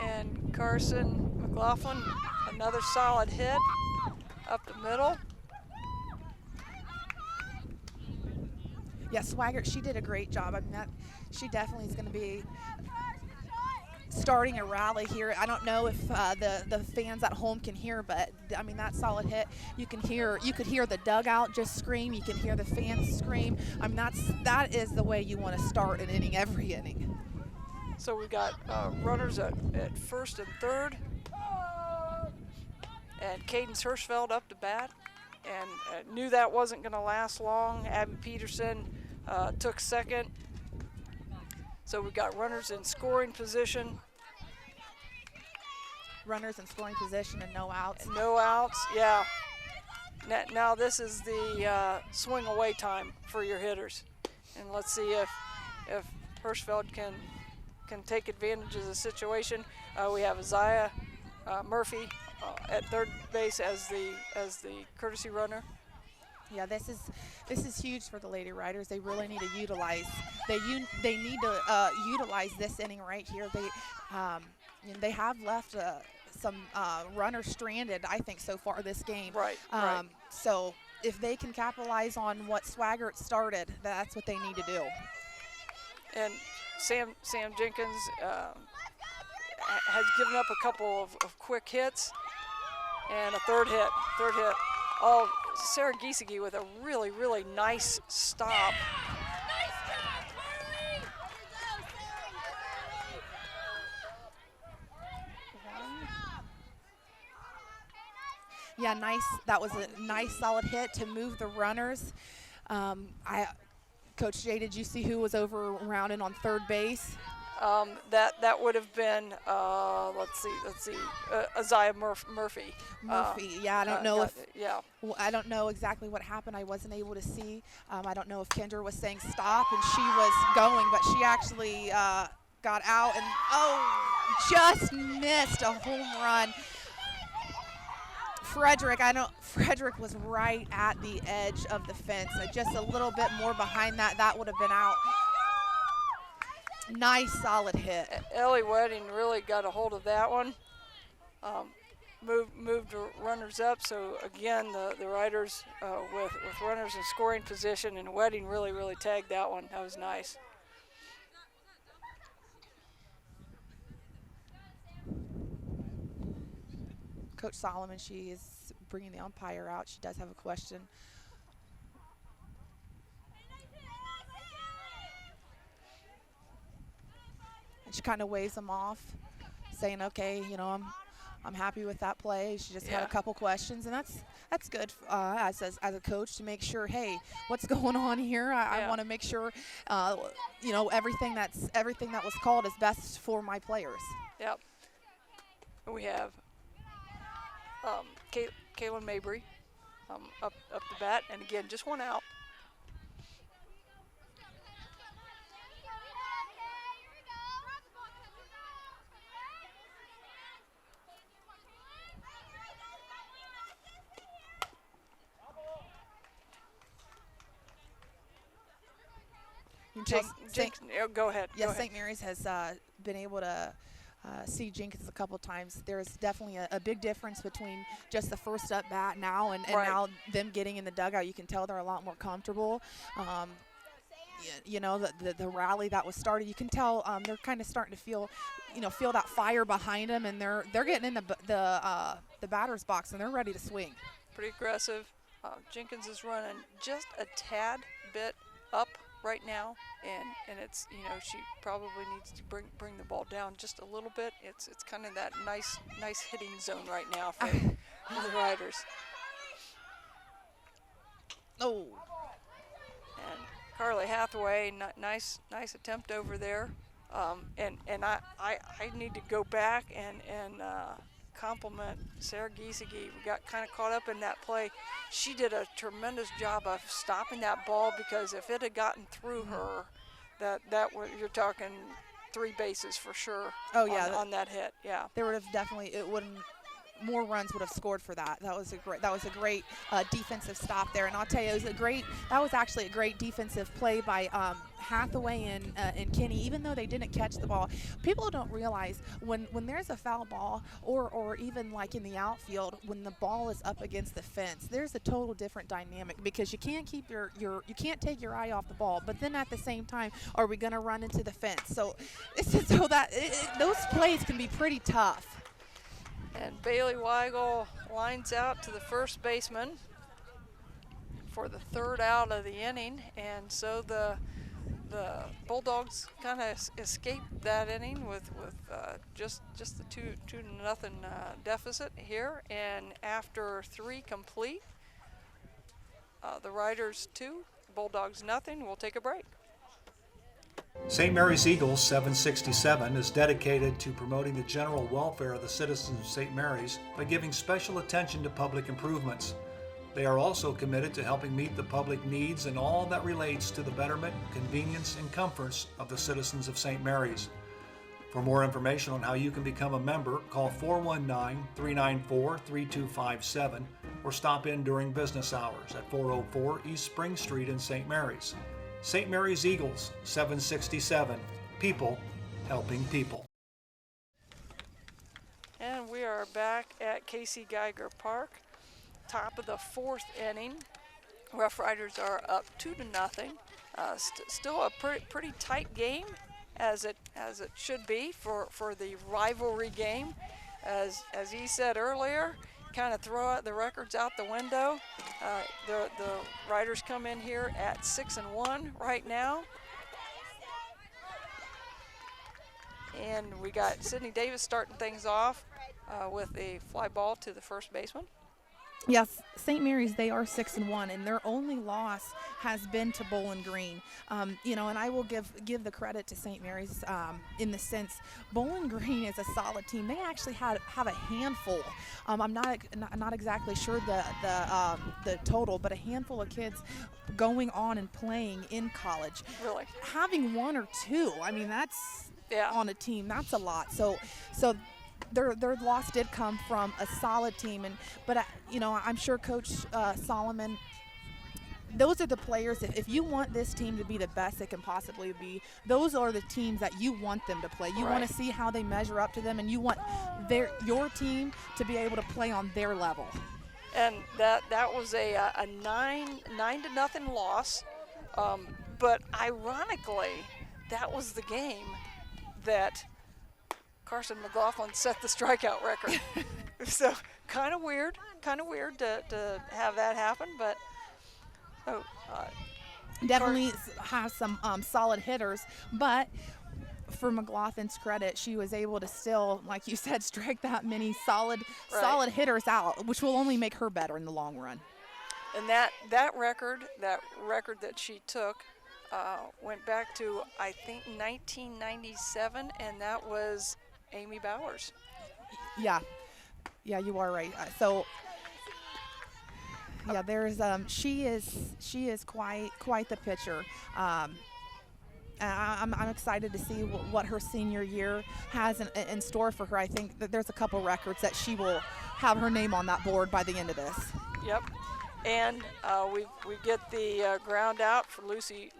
And Carson Mclaughlin, another solid hit up the middle. Yeah, Swigert, she did a great job. I mean, she definitely is going to be starting a rally here. I don't know if the fans at home can hear, but I mean, that solid hit, you could hear the dugout just scream. You can hear the fans scream. I mean, that is the way you want to start an inning, every inning. So we got runners at first and third, and Cadence Hirschfeld up to bat, and knew that wasn't going to last long. Abby Peterson took second. So we got runners in scoring position. Runners in scoring position and no outs. No outs, yeah. Now this is the swing away time for your hitters, and let's see if Hirschfeld can take advantage of the situation. We have Isaiah Murphy at third base as the courtesy runner. Yeah, this is huge for the Lady Riders. They really need to utilize. They need to utilize this inning right here. They have left some runners stranded, I think, so far this game. Right. So if they can capitalize on what Swigert started, that's what they need to do. And Sam Jenkins has given up a couple of quick hits and a third hit. Oh, Sarah Giesecke with a really, really nice stop. Yeah, nice. That was a nice, solid hit to move the runners. Coach Jay, did you see who was over rounding on third base? That would have been let's see Isaiah Murphy. Yeah, I don't know if yeah. I don't know exactly what happened. I wasn't able to see. I don't know if Kendra was saying stop and she was going, but she actually got out and just missed a home run. Frederick was right at the edge of the fence. Just a little bit more behind that would have been out. Nice, solid hit. Ellie Wedding really got a hold of that one. Moved the runners up. So again, the Riders with runners in scoring position, and Wedding really, really tagged that one. That was nice. Coach Solomon, she is bringing the umpire out. She does have a question. And she kind of waves them off, saying, "Okay, I'm happy with that play." She just had a couple questions, and that's good as a coach to make sure, hey, what's going on here? I want to make sure, everything that was called is best for my players. Yep. We have Kalyn Mabry up the bat, and again, just one out. Go ahead. Yes, St. Mary's has been able to see Jenkins a couple times. There's definitely a big difference between just the first up bat now and Right. now them getting in the dugout. You can tell they're a lot more comfortable. You know, the rally that was started, you can tell they're kind of starting to feel that fire behind them, and they're getting in the batter's box and they're ready to swing. Pretty aggressive. Jenkins is running just a tad bit up right now, and it's, she probably needs to bring the ball down just a little bit. It's kind of that nice hitting zone right now for the Riders. Oh. And Carly Hathaway, nice attempt over there. And I need to go back and compliment Sarah Giesecke. We got kind of caught up in that play. She did a tremendous job of stopping that ball, because if it had gotten through her, that was, you're talking 3 bases for sure. Oh yeah, on that hit. Yeah. There would have definitely more runs would have scored for that. That was a great defensive stop there, and I'll tell you, that was actually a great defensive play by Hathaway and Kenny. Even though they didn't catch the ball, people don't realize when there's a foul ball or even like in the outfield, when the ball is up against the fence, there's a total different dynamic, because you can't keep you can't take your eye off the ball, but then at the same time, are we going to run into the fence? So it's just so that those plays can be pretty tough. And Bailey Weigel lines out to the first baseman for the 3rd out of the inning, and so the Bulldogs kind of escaped that inning with just the 2-0 deficit here. And after 3 complete, the Riders 2, Bulldogs nothing. We'll take a break. St. Mary's Eagles 767 is dedicated to promoting the general welfare of the citizens of St. Mary's by giving special attention to public improvements. They are also committed to helping meet the public needs and all that relates to the betterment, convenience, and comforts of the citizens of St. Mary's. For more information on how you can become a member, call 419-394-3257 or stop in during business hours at 404 East Spring Street in St. Mary's. St. Mary's Eagles, 767. People helping people. And we are back at Casey Geiger Park. Top of the 4th inning. Rough Riders are up 2-0. Still a pretty tight game, as it should be for the rivalry game. As he said earlier, kind of throw out the records out the window. The Riders come in here at 6-1 right now. And we got Sydney Davis starting things off with a fly ball to the first baseman. Yes, St. Mary's, they are 6-1, and their only loss has been to Bowling Green. And I will give the credit to St. Mary's in the sense Bowling Green is a solid team. They actually have a handful. I'm not exactly sure the total, but a handful of kids going on and playing in college. Really? Having 1 or 2, I mean, that's on a team. That's a lot. So. Their loss did come from a solid team, but I'm sure Coach Solomon, those are the players. If you want this team to be the best it can possibly be, those are the teams that you want them to play. You want to see how they measure up to them, and you want your team to be able to play on their level. And that was a 9-0 loss, but ironically, that was the game that Carson Mclaughlin set the strikeout record. So kind of weird to have that happen, but definitely have some solid hitters. But for McLaughlin's credit, she was able to still, like you said, strike that many solid hitters out, which will only make her better in the long run. And that record that she took went back to, I think, 1997, and that was Amy Bowers. Yeah, you are right. There's she is quite the pitcher. I'm excited to see what her senior year has in store for her. I think that there's a couple records that she will have her name on that board by the end of this. Yep. And we get the ground out for Lucy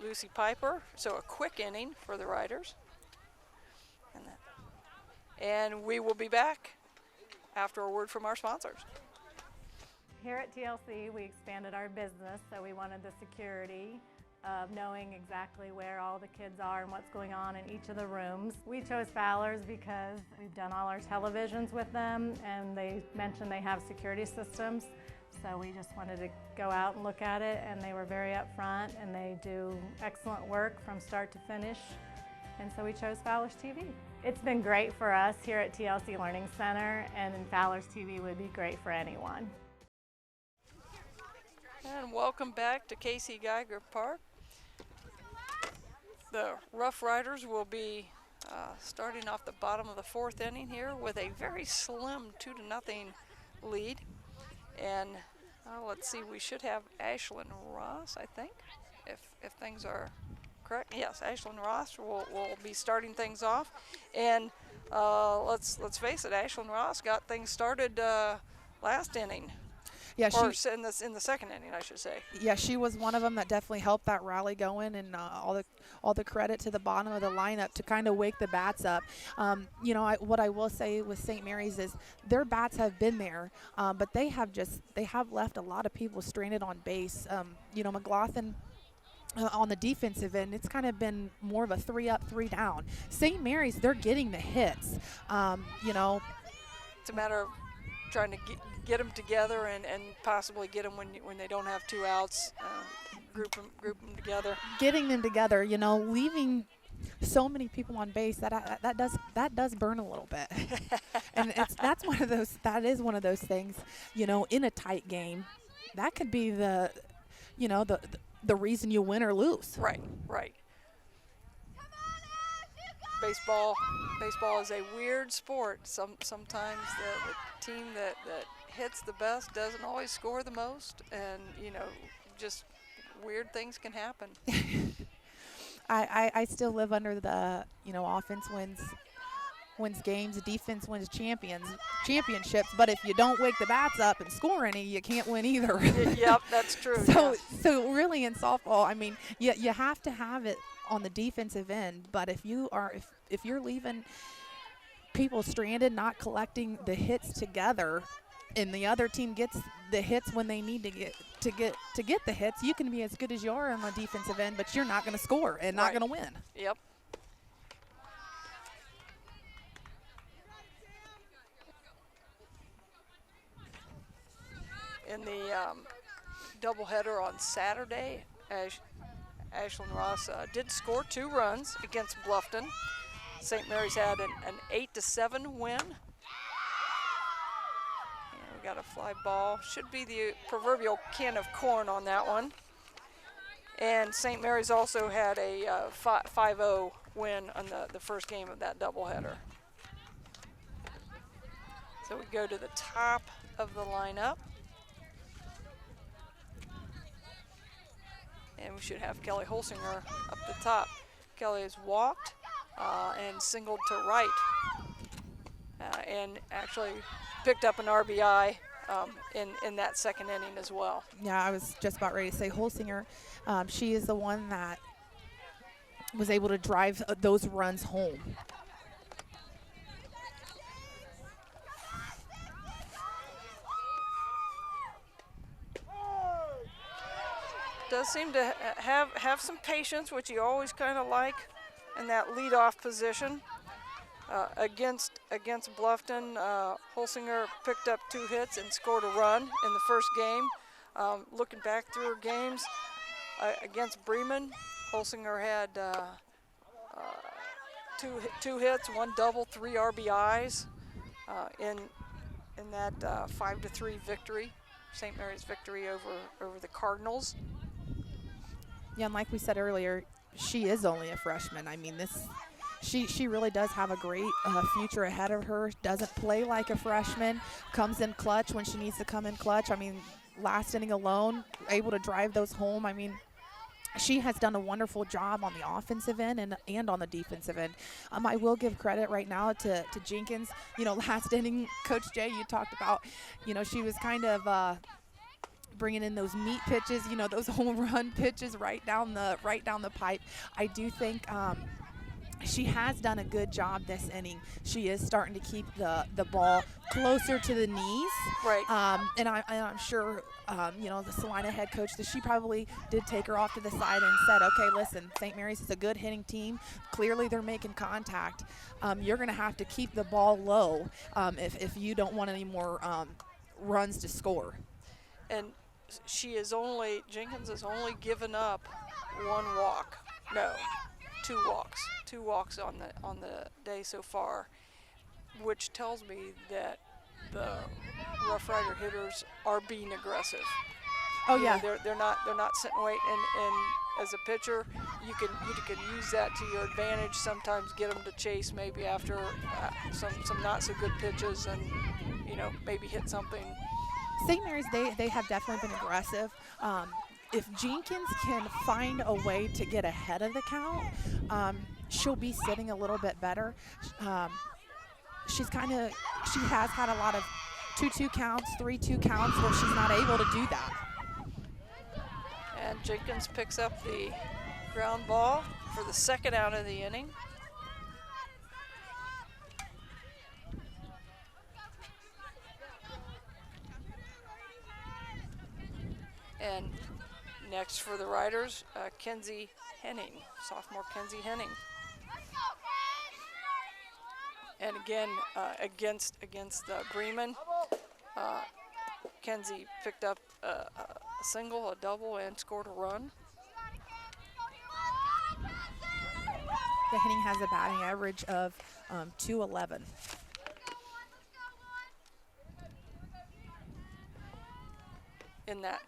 and we will be back after a word from our sponsors. Here at TLC, we expanded our business, so we wanted the security of knowing exactly where all the kids are and what's going on in each of the rooms. We chose Fowler's because we've done all our televisions with them, and they mentioned they have security systems. So we just wanted to go out and look at it, and they were very upfront, and they do excellent work from start to finish. And so we chose Fowler's TV. It's been great for us here at TLC Learning Center, and Fowler's TV would be great for anyone. And welcome back to Casey Geiger Park. The Rough Riders will be starting off the bottom of the fourth inning here with a very slim 2-0 lead. And let's see, we should have Ashlyn Ross, I think, if things are correct. Yes, Ashlyn Ross will be starting things off. And let's face it, Ashlyn Ross got things started last inning. Yeah, or in the second inning, I should say. Yeah, she was one of them that definitely helped that rally going, and all the credit to the bottom of the lineup to kind of wake the bats up. What I will say with St. Mary's is their bats have been there, but they have left a lot of people stranded on base. McLaughlin. On the defensive end, it's kind of been more of a 3 up, 3 down. St. Mary's, they're getting the hits. It's a matter of trying to get them together and possibly get them when they don't have 2 outs, group them together. Getting them together, leaving so many people on base that does burn a little bit, and that is one of those things, in a tight game, that could be the reason you win or lose. Right. Baseball is a weird sport. Sometimes the team that hits the best doesn't always score the most, and just weird things can happen. I still live under the offense wins games, defense wins championships. But if you don't wake the bats up and score any, you can't win either. Yep, that's true. So really in softball, I mean, you have to have it on the defensive end. But if you're leaving people stranded, not collecting the hits together, and the other team gets the hits when they need to get the hits, you can be as good as you are on the defensive end, but you're not going to score and not going to win. Yep. In the doubleheader on Saturday, Ashlyn Ross did score 2 runs against Bluffton. St. Mary's had an 8-7 win. We got a fly ball. Should be the proverbial can of corn on that one. And St. Mary's also had a 5-0 win on the first game of that doubleheader. So we go to the top of the lineup. And we should have Kelly Holsinger up the top. Kelly has walked and singled to right. And actually picked up an RBI in that second inning as well. Yeah, I was just about ready to say Holsinger. She is the one that was able to drive those runs home. Does seem to have some patience, which you always kind of like in that leadoff position. Against Bluffton, Holsinger picked up 2 hits and scored a run in the first game. Looking back through her games, against Bremen, Holsinger had 2 hits, 1 double, 3 RBIs in that 5-3 victory, St. Mary's victory over the Cardinals. Yeah, and like we said earlier, she is only a freshman. I mean, she really does have a great future ahead of her. Doesn't play like a freshman. Comes in clutch when she needs to come in clutch. I mean, last inning alone, able to drive those home. I mean, she has done a wonderful job on the offensive end and on the defensive end. I will give credit right now to Jenkins. Last inning, Coach Jay, you talked about, she was kind of bringing in those meat pitches, those home run pitches right down the pipe. I do think she has done a good job this inning. She is starting to keep the ball closer to the knees. Right. And I'm sure, the Celina head coach, that she probably did take her off to the side and said, okay, listen, St. Mary's is a good hitting team. Clearly they're making contact. You're going to have to keep the ball low if you don't want any more runs to score. And Jenkins has only given up one walk. No, two walks. Two walks on the day so far, which tells me that the Rough Rider hitters are being aggressive. Oh You yeah. know, they're not sitting waiting, and as a pitcher, you can use that to your advantage. Sometimes get them to chase maybe after some not so good pitches, and maybe hit something. St. Mary's, they have definitely been aggressive. If Jenkins can find a way to get ahead of the count, she'll be sitting a little bit better. She has had a lot of 2-2 counts, 3-2 counts where she's not able to do that. And Jenkins picks up the ground ball for the second out of the inning. And next for the Riders, Kenzie Henning, sophomore Kenzie Henning. And again, against Bremen, Kenzie picked up a single, a double, and scored a run. The Henning has a batting average of .211. In that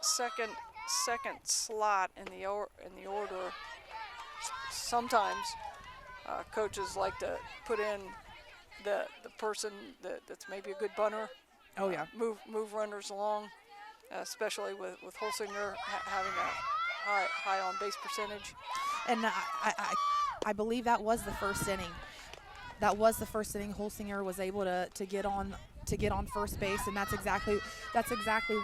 second slot in the order, sometimes coaches like to put in the person that's maybe a good bunter. Oh yeah. Move runners along, especially with Holsinger having a high on base percentage. And I believe that was the first inning. That was the first inning. Holsinger was able to get on first base, and that's exactly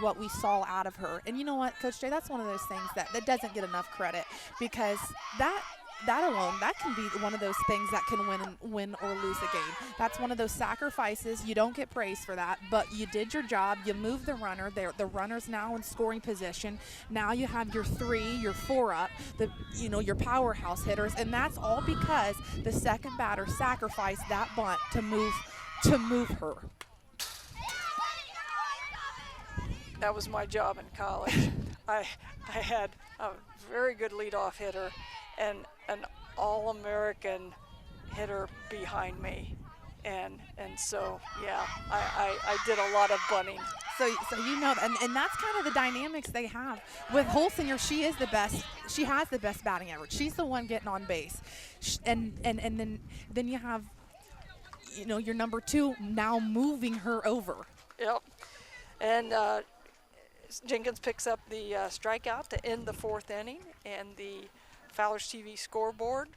what we saw out of her. And you know what, Coach Jay, that's one of those things that doesn't get enough credit, because that alone, that can be one of those things that can win or lose a game. That's one of those sacrifices. You don't get praised for that, but you did your job. You moved the runner. The runner's now in scoring position. Now you have your 3, your 4 up, your powerhouse hitters, and that's all because the second batter sacrificed that bunt to move her. That was my job in college. I had a very good leadoff hitter and an All-American hitter behind me, and so yeah, I did a lot of bunting. So and that's kind of the dynamics they have with Holsinger. She is the best. She has the best batting average. She's the one getting on base, and then you have your number 2 now moving her over. Yep, and Jenkins picks up the strikeout to end the 4th inning, and the Fowler's TV scoreboard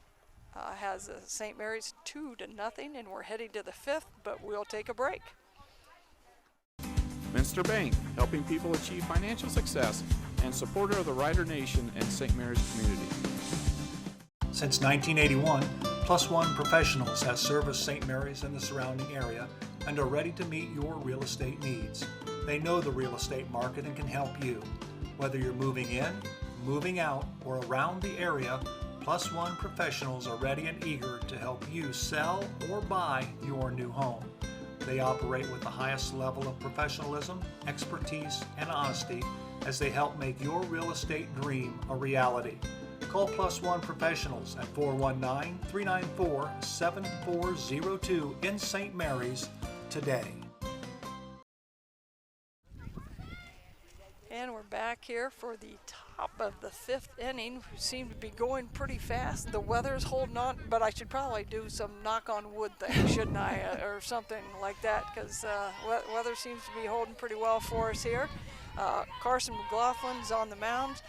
has St. Mary's 2-0, and we're heading to the 5th, but we'll take a break. Minster Bank, helping people achieve financial success, and supporter of the Rider Nation and St. Mary's community. Since 1981, Plus One Professionals has serviced St. Mary's and the surrounding area and are ready to meet your real estate needs. They know the real estate market and can help you. Whether you're moving in, moving out, or around the area, Plus One Professionals are ready and eager to help you sell or buy your new home. They operate with the highest level of professionalism, expertise, and honesty as they help make your real estate dream a reality. Call Plus One Professionals at 419-394-7402 in St. Mary's today. And we're back here for the top of the 5th inning. We seem to be going pretty fast. The weather's holding on, but I should probably do some knock on wood thing, shouldn't I, or something like that, because weather seems to be holding pretty well for us here. Carson Mclaughlin's on the mound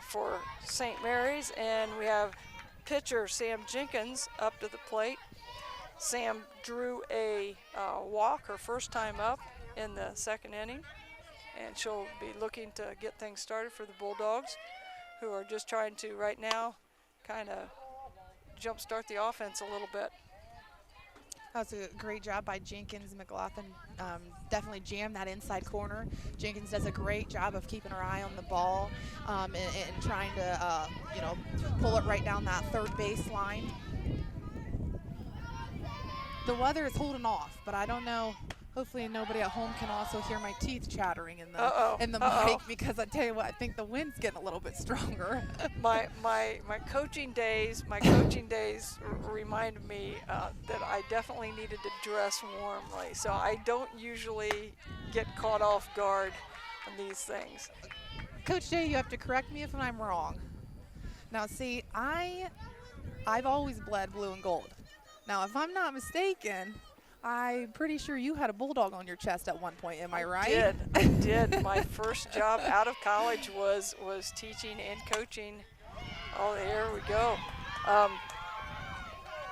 for St. Mary's, and we have pitcher Sam Jenkins up to the plate. Sam drew a walk her first time up in the 2nd inning, and she'll be looking to get things started for the Bulldogs, who are just trying to right now kind of jumpstart the offense a little bit. That was a great job by Jenkins. Mclaughlin definitely jammed that inside corner. Jenkins does a great job of keeping her eye on the ball and trying to, pull it right down that third baseline. The weather is holding off, but I don't know. Hopefully nobody at home can also hear my teeth chattering in the mic, because I tell you what, I think the wind's getting a little bit stronger. my coaching days reminded me that I definitely needed to dress warmly, so I don't usually get caught off guard on these things. Coach Jay, you have to correct me if I'm wrong. Now see, I've always bled blue and gold. Now if I'm not mistaken, I'm pretty sure you had a bulldog on your chest at one point. Am I right? I did. My first job out of college was teaching and coaching. Oh, there we go.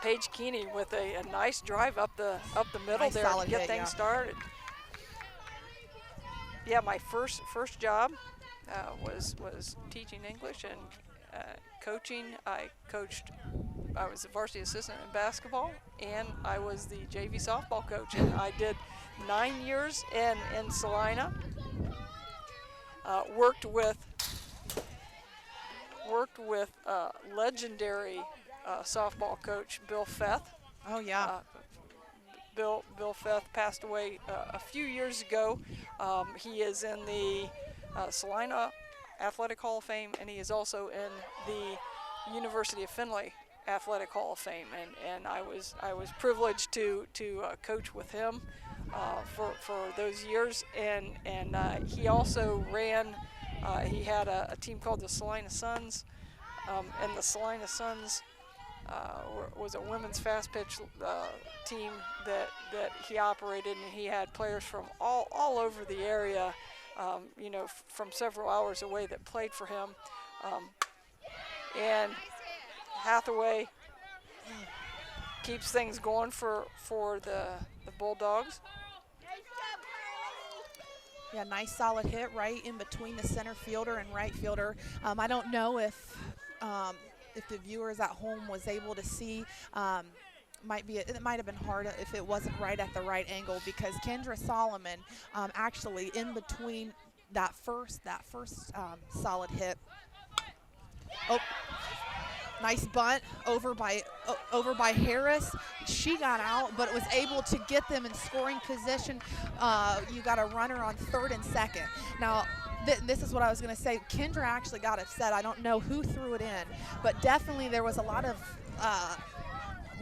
Paige Keeney with a nice drive up the middle nice there to get things started. Yeah, my first job was teaching English and coaching. I was a varsity assistant in basketball, and I was the JV softball coach, and I did 9 years in Celina. Worked with legendary softball coach Bill Feth. Oh yeah. Bill Feth passed away a few years ago. He is in the Celina Athletic Hall of Fame, and he is also in the University of Findlay Athletic Hall of Fame, and I was privileged to coach with him for those years, and he also ran. He had a team called the Celina Suns, and the Celina Suns was a women's fast pitch team that he operated, and he had players from all over the area, from several hours away that played for him, and Hathaway keeps things going for the Bulldogs. Yeah, nice solid hit right in between the center fielder and right fielder. I don't know if the viewers at home was able to see. It might have been hard if it wasn't right at the right angle, because Kendra Solomon actually in between that first solid hit. Oh. Nice bunt over by Harris. She got out, but was able to get them in scoring position. You got a runner on third and second. Now, this is what I was going to say. Kendra actually got upset. I don't know who threw it in, but definitely there was a lot of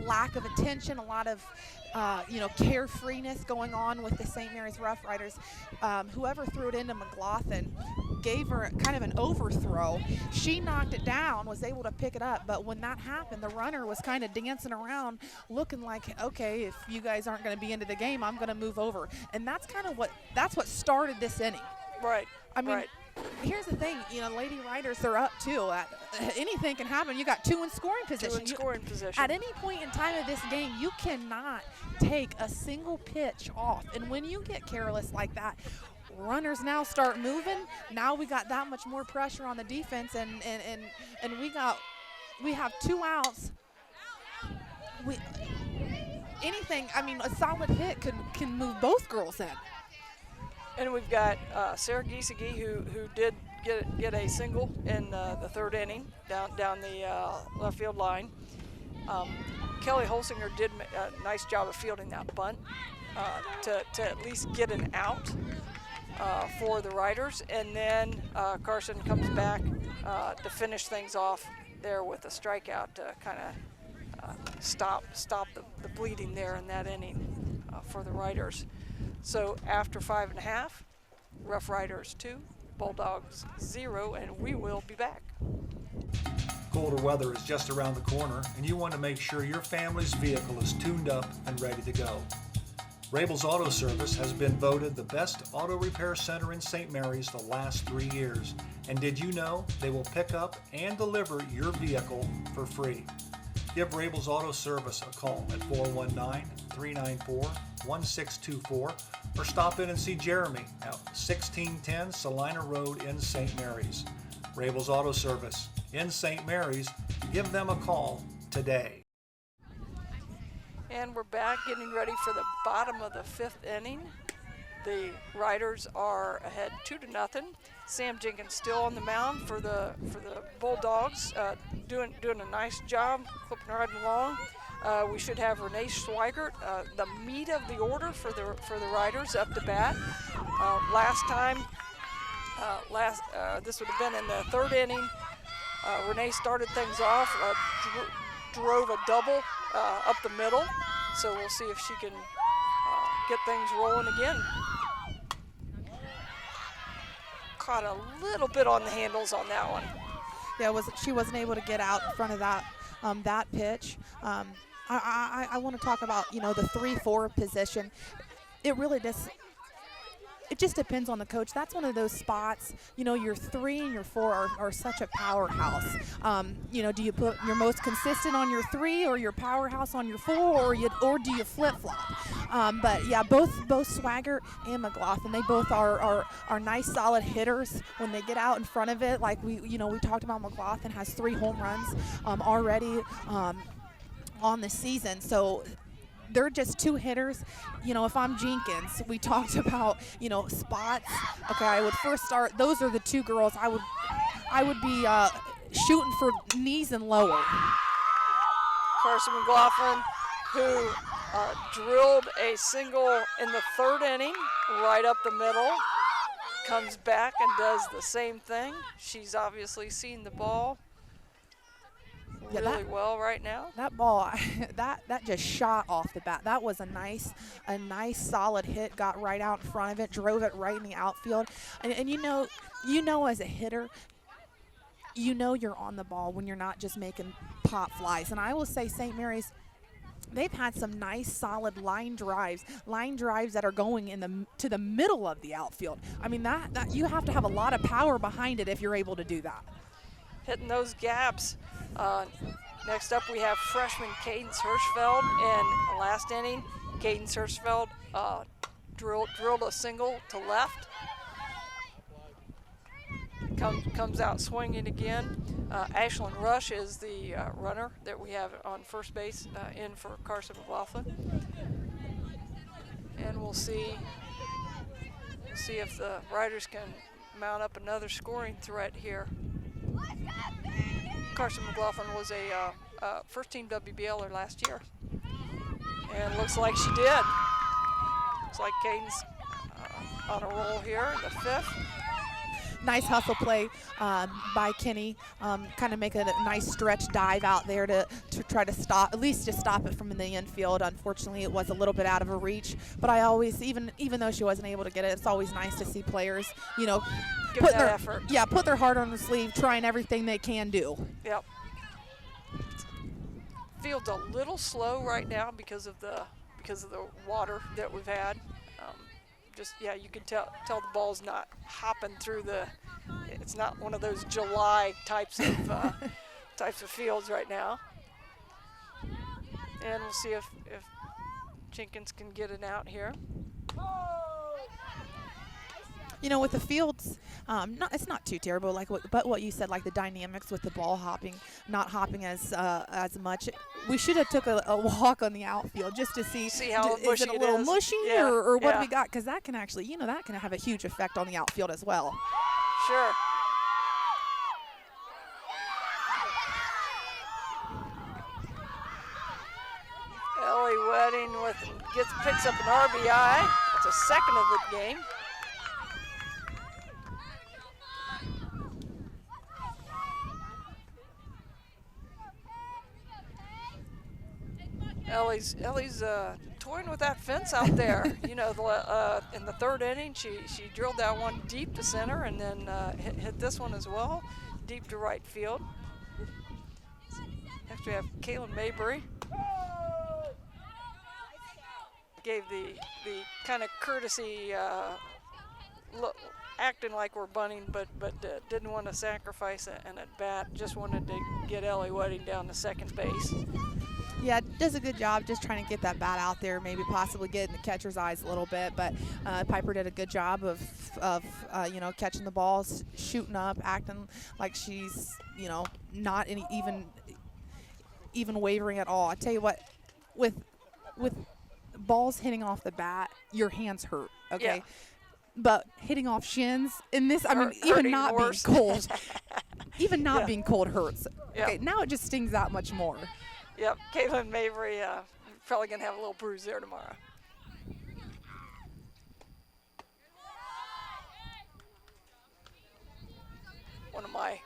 lack of attention, a lot of carefreeness going on with the St. Mary's Rough Riders. Whoever threw it into McLaughlin gave her kind of an overthrow. She knocked it down, was able to pick it up, but when that happened, the runner was kind of dancing around looking like, okay, if you guys aren't going to be into the game, I'm going to move over. And that's what started this inning. Right. I mean, right. Here's the thing, Lady Riders, they're up too. Anything can happen. You got two in scoring position. At any point in time of this game, you cannot take a single pitch off. And when you get careless like that, runners now start moving. Now we got that much more pressure on the defense, and we have 2 outs. A solid hit can move both girls in. And we've got Sarah Giesecke, who did get a single in the third inning down the left field line. Kelly Holsinger did a nice job of fielding that bunt to at least get an out for the Riders. And then Carson comes back to finish things off there with a strikeout to kind of stop the bleeding there in that inning for the Riders. So after 5.5, Rough Riders 2, Bulldogs 0, and we will be back. Colder weather is just around the corner, and you want to make sure your family's vehicle is tuned up and ready to go. Rabel's Auto Service has been voted the best auto repair center in St. Mary's the last 3 years. And did you know they will pick up and deliver your vehicle for free? Give Rabel's Auto Service a call at 419-394-1624 or stop in and see Jeremy at 1610 Celina Road in St. Mary's. Rabel's Auto Service in St. Mary's. Give them a call today. And we're back getting ready for the bottom of the 5th inning. The Riders are ahead 2-0. Sam Jenkins still on the mound for the Bulldogs, doing a nice job, clipping right along. We should have Renee Swigert, the meat of the order for the Riders, up to bat. Last time, this would have been in the 3rd inning. Renee started things off, drove a double up the middle, so we'll see if she can get things rolling again. Caught a little bit on the handles on that one. Yeah, she wasn't able to get out in front of that pitch. I want to talk about, the 3-4 position. It really does. It just depends on the coach. That's one of those spots, your 3 and your 4 are such a powerhouse. Do you put your most consistent on your 3 or your powerhouse on your 4, or do you flip-flop? But yeah, both Swigert and McLaughlin, they both are nice, solid hitters when they get out in front of it. Like we talked about, McLaughlin has 3 home runs already on the season. So they're just 2 hitters. If I'm Jenkins, we talked about, spots. Okay, I would first start. Those are the 2 girls. I would be shooting for knees and lower. Carson Mclaughlin, who drilled a single in the 3rd inning, right up the middle, comes back and does the same thing. She's obviously seen the ball really well right now. That ball, that just shot off the bat. That was a nice solid hit. Got right out in front of it, drove it right in the outfield. And as a hitter, you're on the ball when you're not just making pop flies. And I will say St. Mary's, they've had some nice solid line drives that are going to the middle of the outfield. I mean, that you have to have a lot of power behind it if you're able to do that. Hitting those gaps. Next up, we have freshman Cadence Hirschfeld. In the last inning, Cadence Hirschfeld drilled a single to left. Comes out swinging again. Ashlyn Rush is the runner that we have on first base in for Carson McLaughlin. And we'll see if the Riders can mount up another scoring threat here. Carson McLaughlin was a first-team WBLer last year, and looks like she did. Looks like Cadence on a roll here in the 5th. Nice hustle play by Kenny. Kind of make a nice stretch dive out there to try to stop, at least just stop it from in the infield. Unfortunately, it was a little bit out of her reach. But I always, even though she wasn't able to get it, it's always nice to see players, give that effort. Yeah, put their heart on their sleeve, trying everything they can do. Yep. Field's a little slow right now because of the water that we've had. You can tell the ball's not hopping through it's not one of those July types of fields right now. And we'll see if Jenkins can get it out here. With the fields, it's not too terrible. But what you said, like the dynamics with the ball not hopping as much. We should have took a walk on the outfield just to see how is it a little mushy or what do we got? Because that can actually, that can have a huge effect on the outfield as well. Sure. Ellie Wedding picks up an RBI. That's a second of the game. Ellie's toying with that fence out there. In the 3rd inning, she drilled that one deep to center, and then hit this one as well, deep to right field. Next we have Kalyn Mabry. Gave the kind of courtesy look, acting like we're bunting, but didn't want to sacrifice an at bat. Just wanted to get Ellie Wedding down to second base. Yeah, does a good job just trying to get that bat out there, maybe possibly get in the catcher's eyes a little bit. But Piper did a good job of catching the ball, shooting up, acting like she's, not even wavering at all. I tell you what, with with balls hitting off the bat, your hands hurt, okay? Yeah. But hitting off shins, in this, I mean, Hurting even not worse. being cold, even not Yeah. being cold hurts. Yeah. Okay, now it just stings that much more. Yep, Kalyn Mabry probably going to have a little bruise there tomorrow. One of my,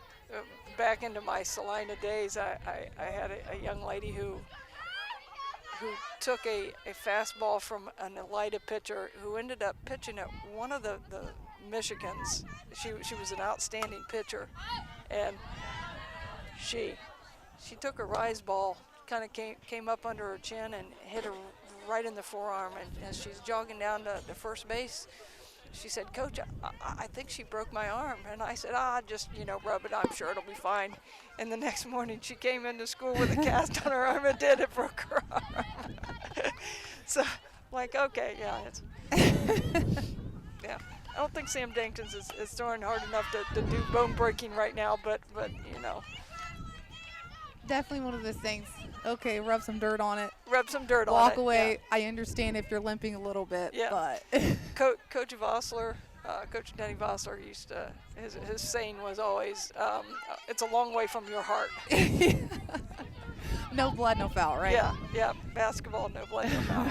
back into my Celina days, I had a young lady who took a fastball from an Elida pitcher who ended up pitching at one of the Michigans. She was an outstanding pitcher, and she took a rise ball, kind of came up under her chin and hit her right in the forearm, and as she's jogging down to first base, she said, "Coach, I think she broke my arm." And I said, just, rub it. I'm sure it'll be fine. And the next morning she came into school with a cast on her arm. It broke her arm. So, like, okay, yeah. Yeah. I don't think Sam Jenkins is throwing hard enough to do bone breaking right now, but Definitely one of those things. Okay, rub some dirt on it. Rub some dirt on it. Walk away. Yeah. I understand if you're limping a little bit, Yeah. but Coach Vossler, Coach Denny Vossler used to, his saying was always, it's a long way from your heart. no blood, no foul, right? Yeah, basketball, no blood, no foul.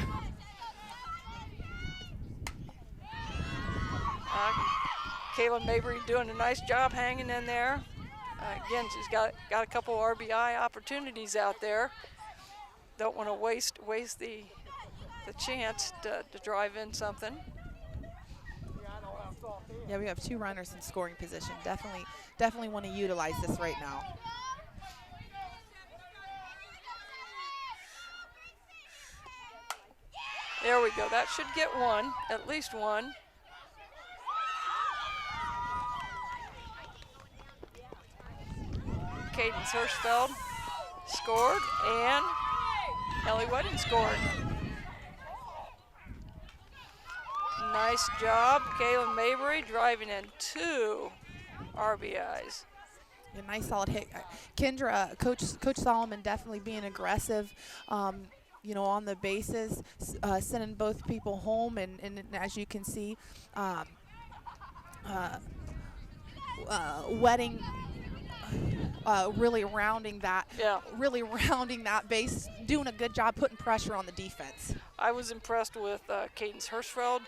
Kalyn Mabry doing a nice job hanging in there. Again, she's got a couple RBI opportunities out there. Don't want to waste the chance to drive in something. Yeah, we have 2 runners in scoring position. Definitely want to utilize this right now. There we go. That should get one, at least one. Cadence Hirschfeld scored, and Ellie Wedding scored. Nice job, Kalyn Mabry driving in 2 RBIs. A nice solid hit. Kendra, Coach Solomon definitely being aggressive, on the bases, sending both people home, and as you can see, Wedding really rounding that base, doing a good job putting pressure on the defense. I was impressed with Cadence Hirschfeld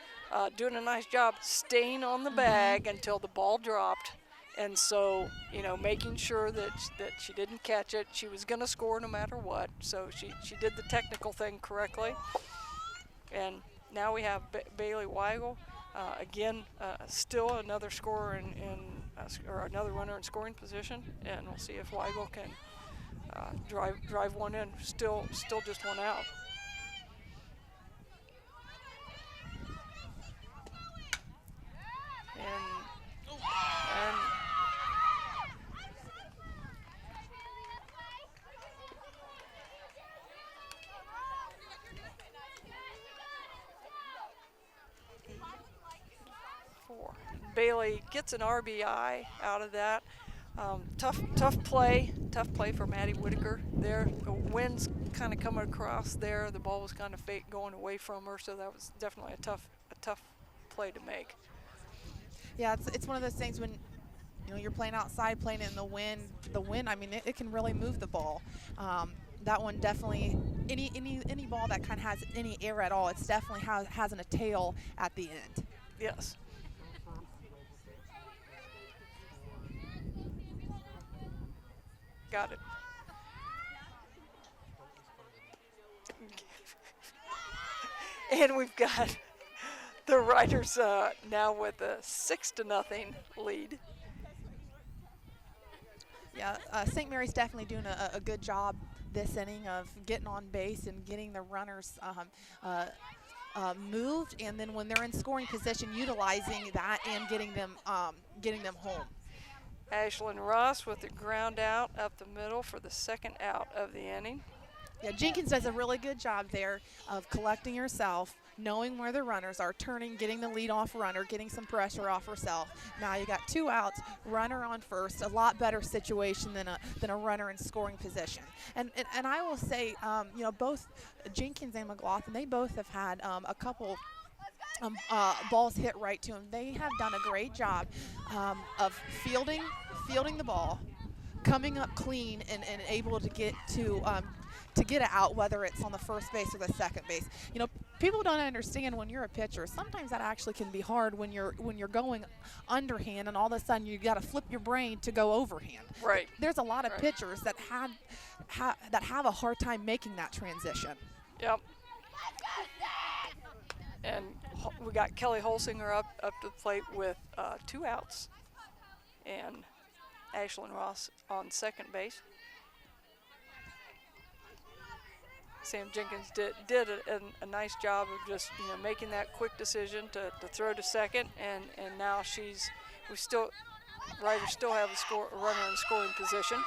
doing a nice job staying on the bag until the ball dropped, and so making sure that she didn't catch it. She was going to score no matter what, so she did the technical thing correctly. And now we have Bailey Weigel, again, still another scorer or another runner in scoring position, and we'll see if Weigel can drive one in. Still just one out. And 4. Bailey gets an RBI out of that. Tough play for Maddie Whitaker there. The wind's kind of coming across there. The ball was kind of going away from her, so that was definitely a tough play to make. Yeah, it's one of those things when you're playing outside, playing in the wind. The wind, I mean, it can really move the ball. That one definitely, any ball that kind of has any air at all, it's definitely having a tail at the end. Yes. Got it. And we've got the Riders now with a 6-0 lead. Yeah, St. Mary's definitely doing a good job this inning of getting on base and getting the runners moved, and then when they're in scoring position, utilizing that and getting them home. Ashlyn Ross with the ground out up the middle for the second out of the inning. Yeah, Jenkins does a really good job there of collecting herself, knowing where the runners are, turning, getting the lead off runner, getting some pressure off herself. Now you got 2 outs, runner on first, a lot better situation than a runner in scoring position. And I will say, both Jenkins and McLaughlin, they both have had a couple balls hit right to them. They have done a great job of fielding the ball, coming up clean and able to get it out, whether it's on the first base or the second base. People don't understand when you're a pitcher. Sometimes that actually can be hard when you're going underhand, and all of a sudden you got to flip your brain to go overhand. Right. There's a lot of pitchers that have a hard time making that transition. Yep. And we got Kelly Holsinger up to the plate with 2 outs, and Ashlyn Ross on second base. Sam Jenkins did a nice job of just making that quick decision to throw to second, and now Riders still have a runner in scoring position.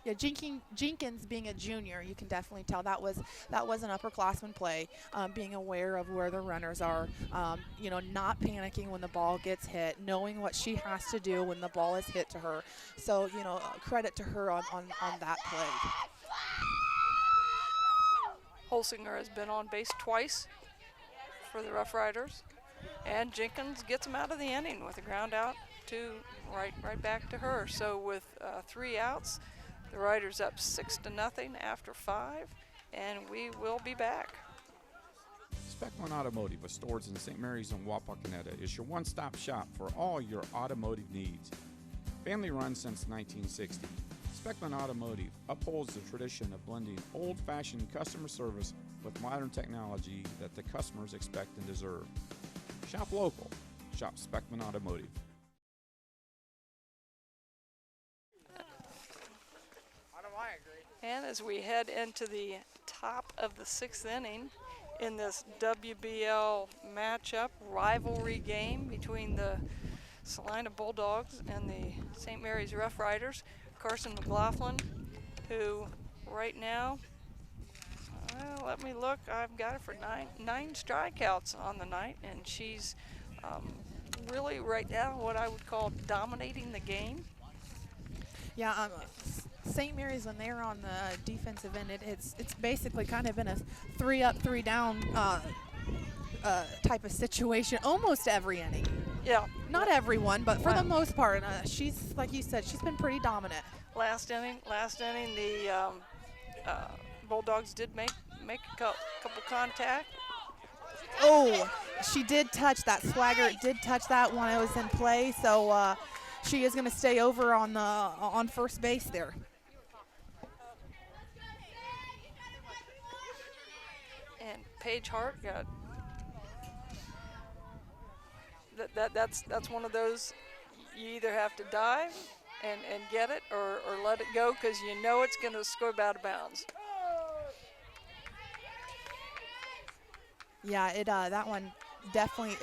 Yeah, Jenkins being a junior, you can definitely tell that was an upperclassman play, being aware of where the runners are, not panicking when the ball gets hit, knowing what she has to do when the ball is hit to her. So, credit to her on that play. Holsinger has been on base twice for the Rough Riders, and Jenkins gets him out of the inning with a ground out to right back to her. So with 3 outs, the Riders up 6-0 after 5, and we will be back. Speckman Automotive, with stores in St. Mary's and Wapakoneta, is your one-stop shop for all your automotive needs. Family run since 1960, Speckman Automotive upholds the tradition of blending old-fashioned customer service with modern technology that the customers expect and deserve. Shop local. Shop Speckman Automotive. And as we head into the top of the 6th inning in this WBL matchup, rivalry game between the Celina Bulldogs and the St. Mary's Rough Riders, Carson Mclaughlin, who right now, let me look, I've got it for nine strikeouts on the night, and she's really right now what I would call dominating the game. Yeah, St. Mary's, when they're on the defensive end, it's basically kind of been a 3 up, 3 down type of situation almost every inning. Yeah. Not everyone, but for the most part, she's, like you said, she's been pretty dominant. Last inning, the Bulldogs did make a couple contact. Oh, she did touch that. Swigert did touch that when it was in play, so she is going to stay over on first base there. And Paige Hart got that's one of those, you either have to dive and get it or let it go, because you know it's going to go out of bounds. Yeah, that one definitely,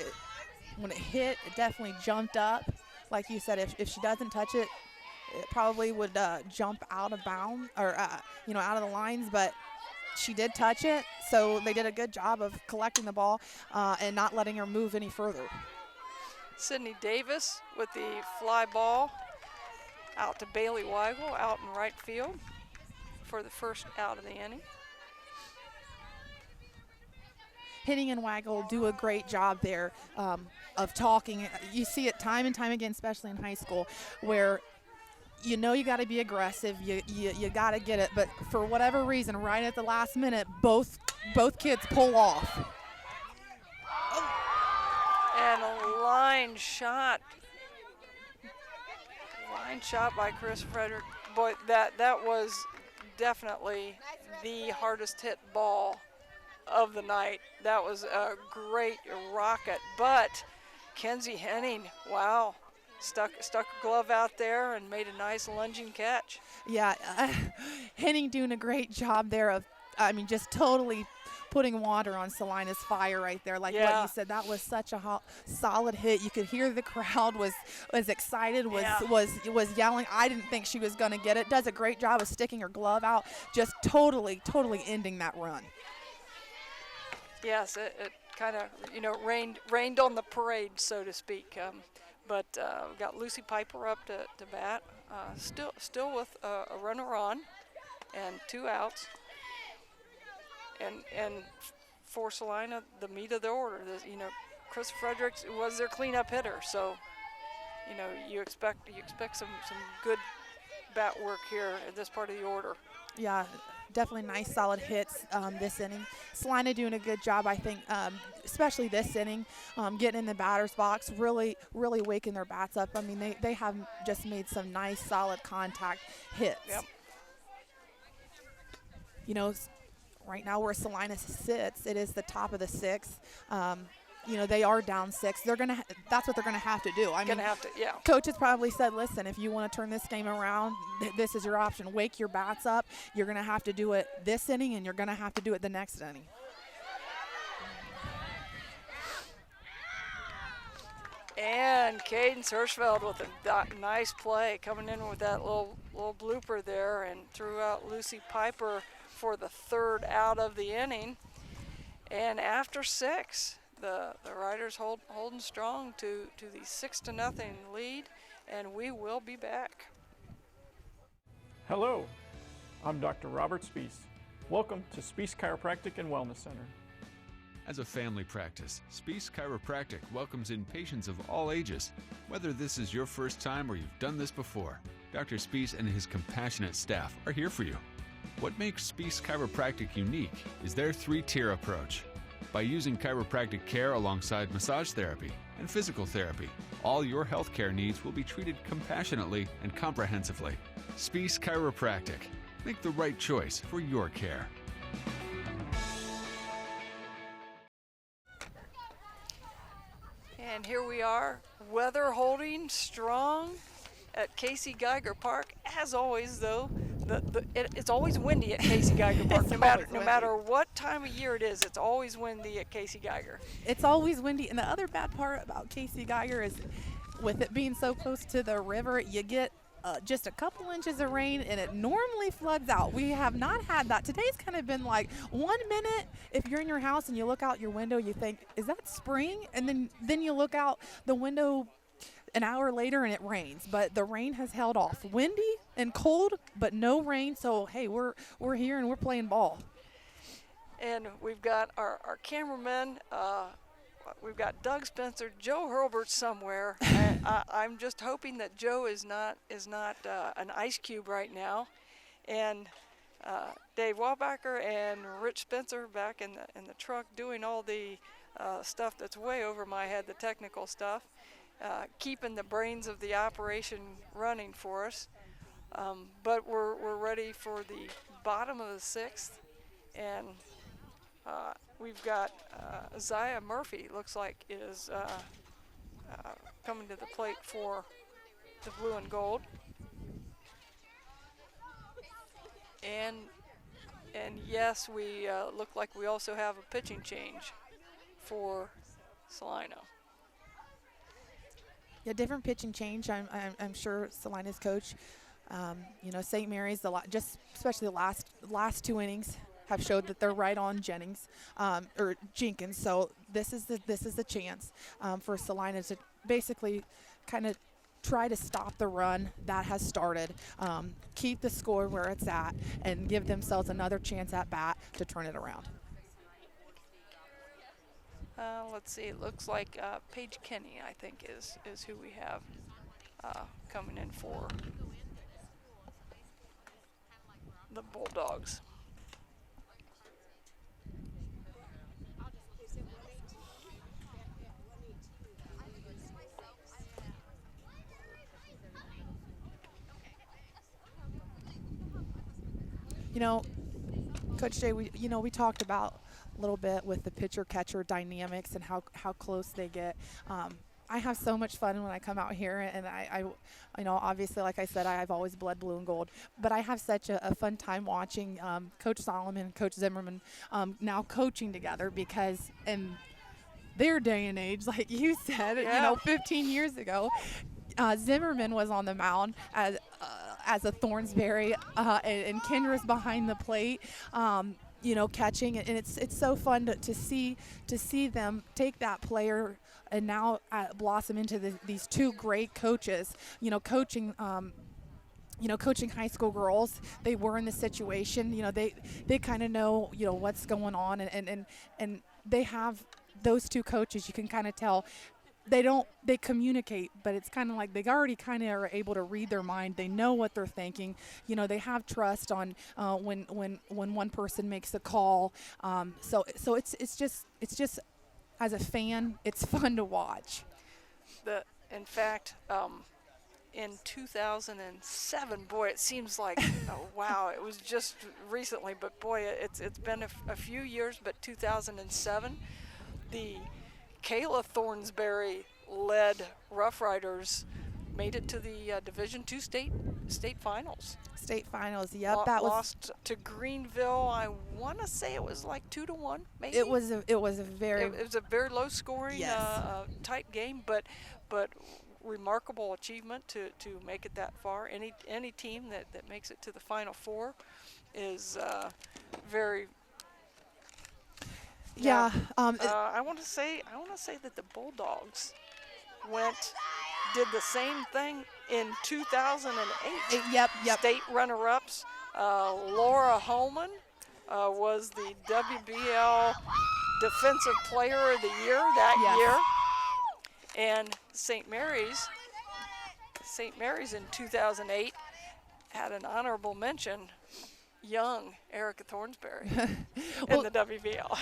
when it hit, it definitely jumped up. Like you said, if she doesn't touch it, it probably would jump out of bounds or out of the lines. But she did touch it, so they did a good job of collecting the ball and not letting her move any further. Sydney Davis with the fly ball out to Bailey Weigel out in right field for the first out of the inning. Henning and Weigel do a great job there of talking. You see it time and time again, especially in high school, where you got to be aggressive, you got to get it, but for whatever reason, right at the last minute, both kids pull off. And a line shot by Chris Frederick. Boy, that was definitely the hardest hit ball of the night. That was a great rocket, but Kenzie Henning, wow, stuck a glove out there and made a nice lunging catch. Yeah, Henning doing a great job there of, just totally putting water on Celina's fire right there. Like what you said, that was such a solid hit. You could hear the crowd was excited, was yelling. I didn't think she was going to get it. Does a great job of sticking her glove out, just totally ending that run. Yes, it kind of, rained on the parade, so to speak. But we got Lucy Piper up to bat, still with a runner on and 2 outs. And for Celina, the meat of the order. Chris Fredericks was their cleanup hitter, so you expect some good bat work here at this part of the order. Yeah, definitely nice solid hits this inning. Celina doing a good job, I think, especially this inning, getting in the batter's box, really waking their bats up. I mean, they have just made some nice solid contact hits. Yep. Right now where Celina sits, it is the top of the 6th. They are down 6. That's what they're gonna have to do. Coaches probably said, listen, if you want to turn this game around, this is your option. Wake your bats up. You're gonna have to do it this inning, and you're gonna have to do it the next inning. And Cadence Hirschfeld with a nice play, coming in with that little blooper there, and threw out Lucy Piper for the 3rd out of the inning. And after 6, the Riders holding strong to the 6-0 lead, and we will be back. Hello, I'm Dr. Robert Spees. Welcome to Spees Chiropractic and Wellness Center. As a family practice, Spees Chiropractic welcomes in patients of all ages. Whether this is your first time or you've done this before, Dr. Spees and his compassionate staff are here for you. What makes Spees Chiropractic unique is their 3-tier approach. By using chiropractic care alongside massage therapy and physical therapy, all your healthcare needs will be treated compassionately and comprehensively. Spees Chiropractic. Make the right choice for your care. And here we are, weather holding strong at Casey Geiger Park. As always, though, it's always windy at Casey Geiger Park. No matter what time of year it is, it's always windy at Casey Geiger. It's always windy, and the other bad part about Casey Geiger is, with it being so close to the river, you get just a couple inches of rain, and it normally floods out. We have not had that. Today's kind of been like 1 minute, if you're in your house and you look out your window, you think, is that spring? And then you look out the window an hour later and it rains. But the rain has held off. Windy and cold, but no rain. So, hey, we're here and we're playing ball. And we've got our cameramen. We've got Doug Spencer, Joe Hurlbert somewhere. I'm just hoping that Joe is not an ice cube right now, and Dave Walbacher and Rich Spencer back in the truck doing all the stuff that's way over my head, the technical stuff, keeping the brains of the operation running for us. But we're ready for the bottom of the 6th, and we've got Zaya Murphy, looks like, is coming to the plate for the blue and gold. And yes, we look like we also have a pitching change for Celina. Yeah, different pitching change. I'm sure Celina's coach, St. Mary's, especially the last 2 innings, have showed that they're right on Jenkins. So this is the chance for Celina to basically kind of try to stop the run that has started, keep the score where it's at, and give themselves another chance at bat to turn it around. Let's see. It looks like Paige Henning, I think, is who we have coming in for the Bulldogs. Coach Jay, we talked about a little bit with the pitcher-catcher dynamics and how close they get. I have so much fun when I come out here, and I obviously, like I said, I've always bled blue and gold, but I have such a fun time watching Coach Solomon and Coach Zimmerman now coaching together, because in their day and age, like you said, 15 years ago, Zimmerman was on the mound as a Thornsberry, and Kendra's behind the plate. Catching, and it's so fun to see them take that player and now blossom into these two great coaches. Coaching high school girls. They were in the situation. They kind of know what's going on, and they have those two coaches. You can kind of tell. They communicate, but it's kind of like they already kind of are able to read their mind. They know what they're thinking. They have trust on when one person makes a call. So it's just as a fan, it's fun to watch. In fact, in 2007, boy, it seems like wow, it was just recently, but boy, it's been a few years. But 2007, the Kayla Thornsberry-led Rough Riders made it to the Division II state finals. State finals, yep. Lost to Greenville. I want to say it was like 2-1, maybe. It was a very low scoring, yes. Type game, but remarkable achievement to make it that far. Any team that makes it to the Final Four is very. Yeah. I want to say that the Bulldogs did the same thing in 2008. Yep. State runner-ups. Laura Holman was the WBL Defensive Player of the Year that year. And St. Mary's in 2008 had an honorable mention. Young Erica Thornsberry in the WBL.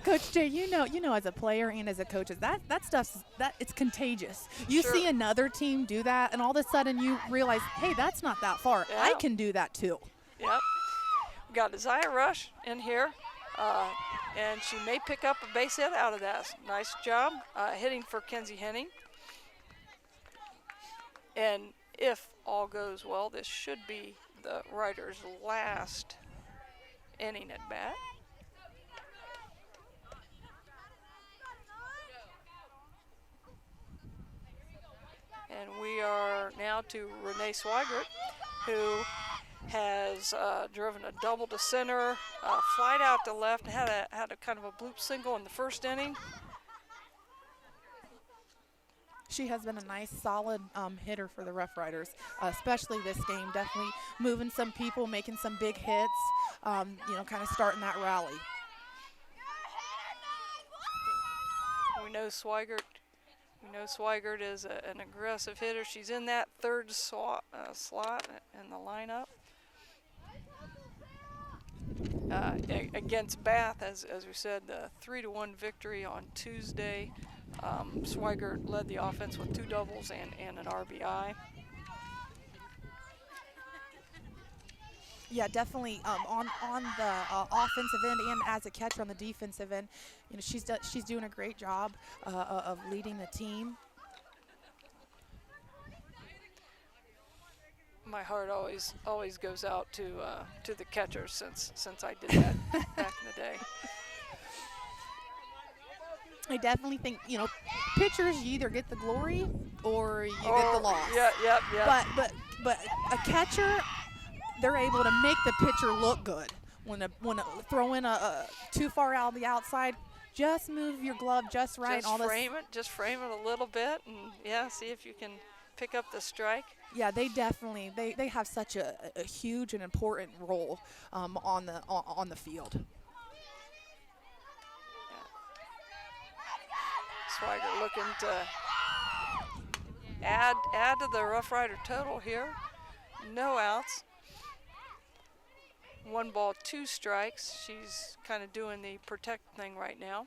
Coach Jay, you know, as a player and as a coach, that stuff's it's contagious. You see another team do that, and all of a sudden you realize, hey, that's not that far. Yeah. I can do that too. Yep. We got Isaiah Rush in here, and she may pick up a base hit out of that. Nice job hitting for Kenzie Henning. And if all goes well, this should be the Riders' last inning at bat. And we are now to Renee Swigert, who has driven a double to center, flied out to left, and had a kind of a bloop single in the first inning. She has been a nice, solid hitter for the Rough Riders, especially this game. Definitely moving some people, making some big hits, kind of starting that rally. We know Swigert is an aggressive hitter. She's in that third slot in the lineup. Against Bath, as we said, the 3-1 victory on Tuesday. Swigert led the offense with 2 doubles and an RBI. Yeah, definitely on the offensive end and as a catcher on the defensive end, she's doing a great job of leading the team. My heart always goes out to the catchers since I did that back in the day. I definitely think, pitchers, you either get the glory or you get the loss. Yeah. But a catcher, they're able to make the pitcher look good. When throw in a too far out of the outside, just move your glove just right. Just frame it a little bit, and see if you can pick up the strike. Yeah, they definitely they have such a huge and important role on the field. Swigert looking to add to the Rough Rider total here. No outs. 1 ball, 2 strikes. She's kind of doing the protect thing right now.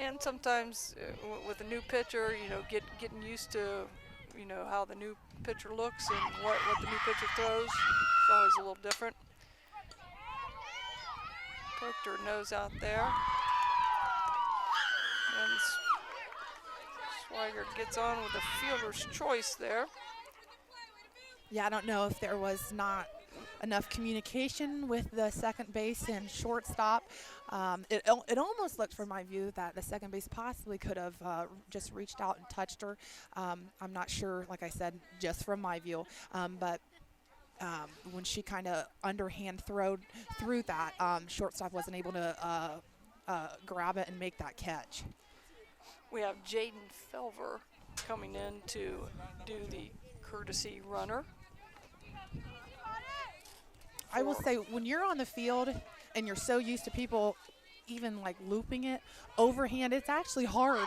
And sometimes with a new pitcher, getting used to, how the new pitcher looks and what the new pitcher throws. It's always a little different. Poked her nose out there. And Swigert gets on with the fielder's choice there. Yeah, I don't know if there was not enough communication with the second base and shortstop. It almost looked, from my view, that the second base possibly could have just reached out and touched her. I'm not sure, like I said, just from my view. But when she kind of underhand threw that, shortstop wasn't able to grab it and make that catch. We have Jaden Felver coming in to do the courtesy runner. I will say, when you're on the field and you're so used to people even like looping it overhand, it's actually hard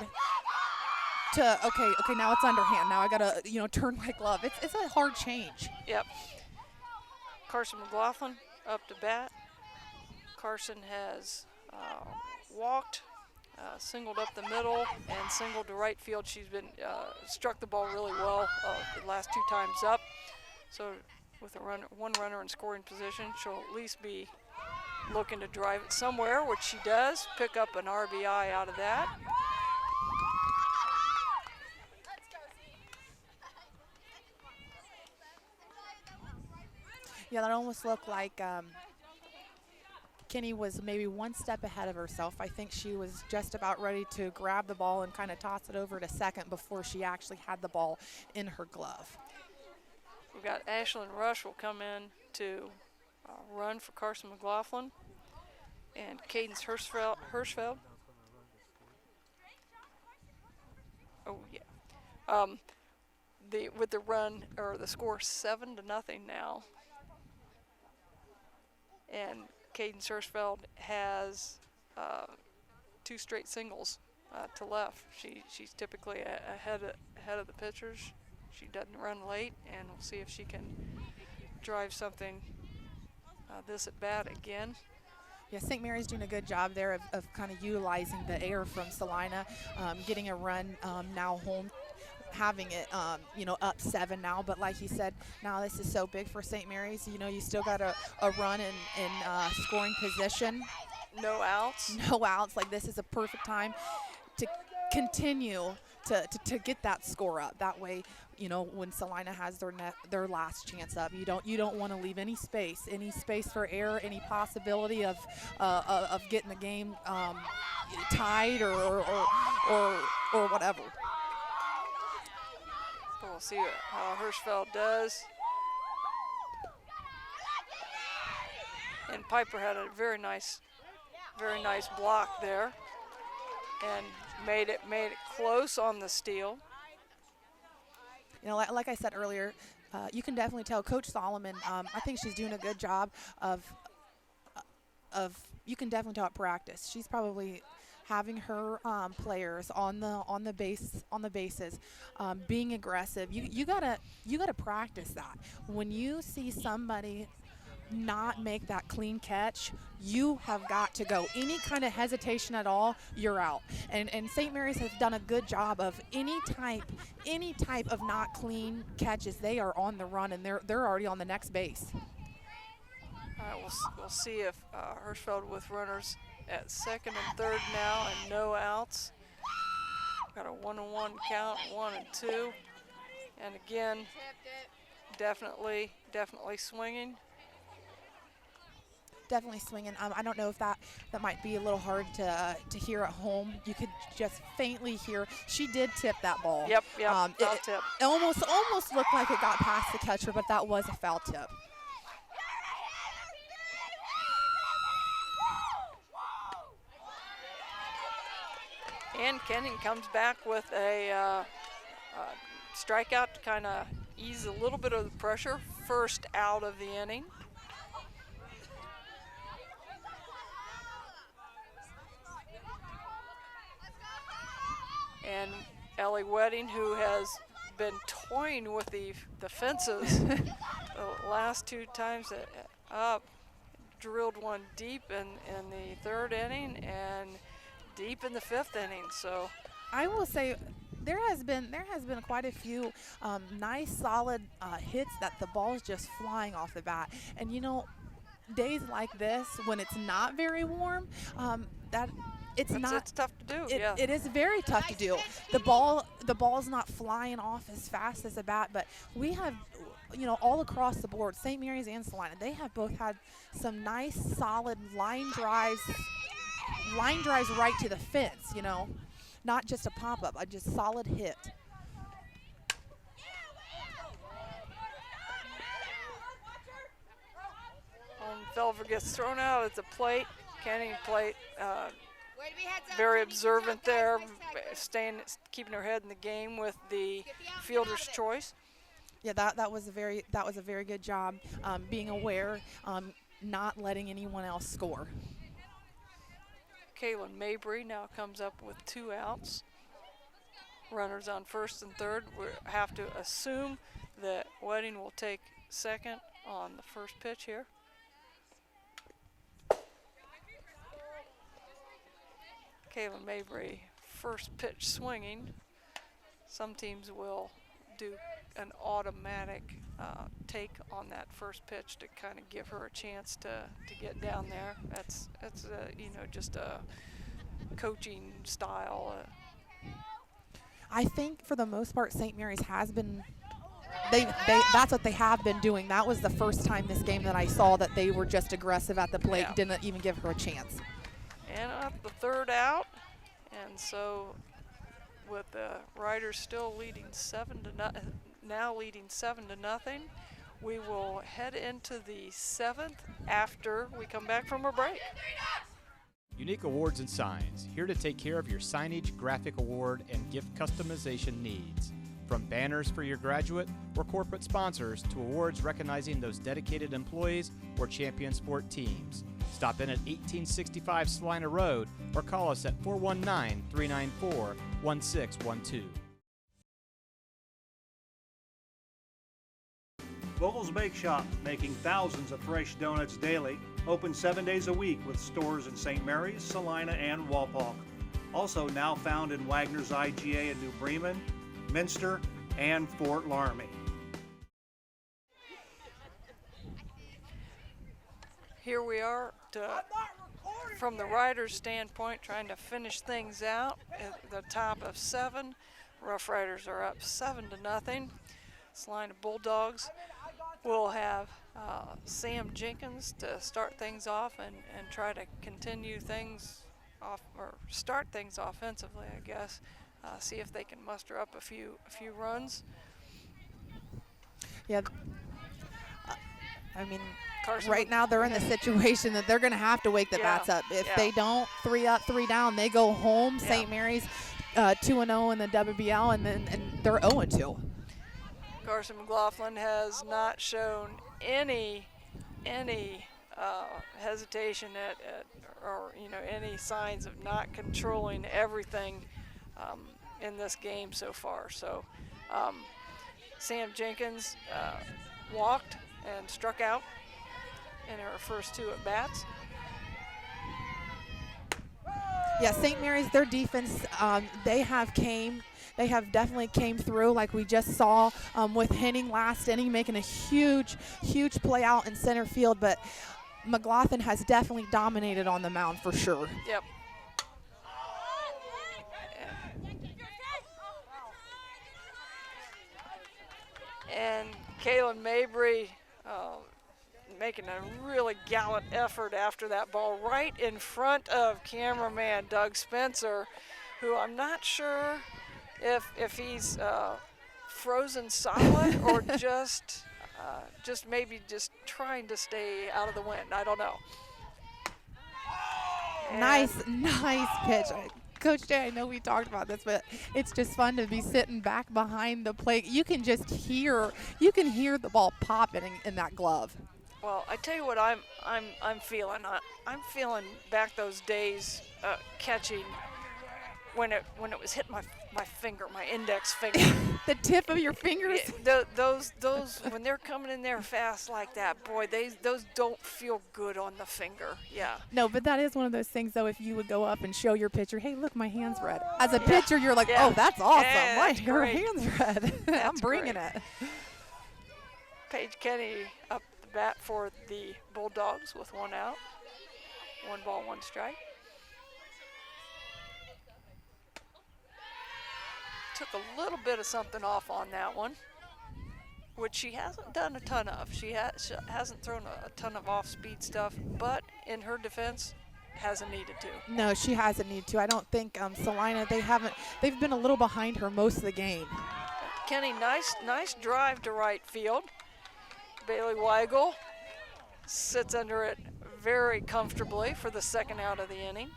to, okay, now it's underhand. Now I gotta, turn my glove. It's a hard change. Yep. Carson Mclaughlin up to bat. Carson has walked, singled up the middle, and singled to right field. She's been struck the ball really well the last 2 times up. So with one runner in scoring position, she'll at least be looking to drive it somewhere, which she does. Pick up an RBI out of that. Yeah, that almost looked like Kenny was maybe one step ahead of herself. I think she was just about ready to grab the ball and kind of toss it over to second before she actually had the ball in her glove. We've got Ashlyn Rush will come in to run for Carson Mclaughlin, and Cadence Hirschfeld. Oh yeah. With the run, or the score 7-0 now, and Cadence Hirschfeld has 2 straight singles to left. She's typically ahead of the pitchers. She doesn't run late, and we'll see if she can drive something this at bat again. Yeah, St. Mary's doing a good job there of kind of utilizing the air from Celina, getting a run now home, having it, up 7 now. But like you said, now this is so big for St. Mary's. You still got a run in scoring position. No outs. No outs. Like, this is a perfect time to continue to get that score up. That way, when Celina has their last chance up, you don't want to leave any space for error, any possibility of getting the game tied or whatever. We'll see how Hirschfeld does. And Piper had a very nice block there, and made it close on the steal. Like I said earlier, you can definitely tell Coach Solomon. I think she's doing a good job of. You can definitely tell at practice. She's probably having her players on the bases, being aggressive. You gotta practice that. When you see somebody not make that clean catch, you have got to go. Any kind of hesitation at all, you're out. And St. Mary's has done a good job of any type of not clean catches. They are on the run, and they're already on the next base. All right, we'll see if Hirschfeld with runners at second and third now, and no outs. Got a 1-1 count, 1 and 2, and again, definitely swinging. Definitely swinging. I don't know if that might be a little hard to hear at home. You could just faintly hear. She did tip that ball. Yep, foul tip. It almost looked like it got past the catcher, but that was a foul tip. And Henning comes back with a strikeout to kind of ease a little bit of the pressure. First out of the inning. And Ellie Wedding, who has been toying with the fences the last 2 times up, drilled one deep in the 3rd inning and deep in the 5th inning. So I will say there has been quite a few nice solid hits that the ball's just flying off the bat. And days like this, when it's not very warm, it's tough to do. It is very tough to do. The ball's not flying off as fast as a bat, but we have, all across the board, St. Mary's and Celina, they have both had some nice, solid line drives right to the fence. Not just a pop-up, a just solid hit. Felver gets thrown out at the plate. Henning plate. Very observant there, keeping her head in the game with the fielder's choice. Yeah, that was a very good job, being aware, not letting anyone else score. Kalyn Mabry now comes up with 2 outs. Runners on first and third. We have to assume that Wedding will take second on the first pitch here. Kalyn Mabry, first pitch swinging. Some teams will do an automatic take on that first pitch to kind of give her a chance to get down there. That's just a coaching style. I think for the most part, St. Mary's has been. That's what they have been doing. That was the first time this game that I saw that they were just aggressive at the plate, didn't even give her a chance. And up the third out, and so with the Riders still leading 7-0, we will head into the 7th after we come back from a break. Unique Awards and Signs, here to take care of your signage, graphic award, and gift customization needs. From banners for your graduate or corporate sponsors to awards recognizing those dedicated employees or champion sport teams. Stop in at 1865 Celina Road or call us at 419-394-1612. Vogel's Bake Shop, making thousands of fresh donuts daily. Open 7 days a week with stores in St. Mary's, Celina, and Walpock. Also now found in Wagner's IGA in New Bremen, Minster, and Fort Laramie. Here we are from the Riders' standpoint, trying to finish things out at the top of 7. Rough Riders are up 7-0. Celina Bulldogs will have Sam Jenkins to start things off and try to continue things off, or start things offensively, I guess. See if they can muster up a few runs. Yeah, right now they're in the situation that they're going to have to wake the bats up. If they don't, 3 up, 3 down, they go home. St. Mary's 2-0 in the WBL, and they're 0-2. Carson Mclaughlin has not shown any hesitation or any signs of not controlling everything in this game so far. So Sam Jenkins walked and struck out in her first 2 at-bats. Yeah, St. Mary's, their defense, they have definitely came through, like we just saw with Henning last inning, making a huge play out in center field. But McLaughlin has definitely dominated on the mound for sure. Yep. And Kalyn Mabry making a really gallant effort after that ball right in front of cameraman Doug Spencer, who I'm not sure if he's frozen solid or just maybe just trying to stay out of the wind. I don't know. And nice pitch. Coach Jay, I know we talked about this, but it's just fun to be sitting back behind the plate. You can just hear the ball popping in that glove. Well, I tell you what I'm feeling. I'm feeling back those days catching when it was hitting my finger, my index finger. The tip of your fingers? Those when they're coming in there fast like that, boy, those don't feel good on the finger. Yeah. No, but that is one of those things, though, if you would go up and show your pitcher, hey, look, my hand's red. As a pitcher, you're like, oh, that's awesome. Yeah, her hand's red. I'm bringing it. Paige Kenny up the bat for the Bulldogs with 1 out. 1 ball, 1 strike. Took a little bit of something off on that one, which she hasn't done a ton of. She hasn't thrown a ton of off-speed stuff, but in her defense, hasn't needed to. No, she hasn't needed to. I don't think Celina, they've been a little behind her most of the game. Kenny, nice drive to right field. Bailey Weigel sits under it very comfortably for the 2nd out of the inning.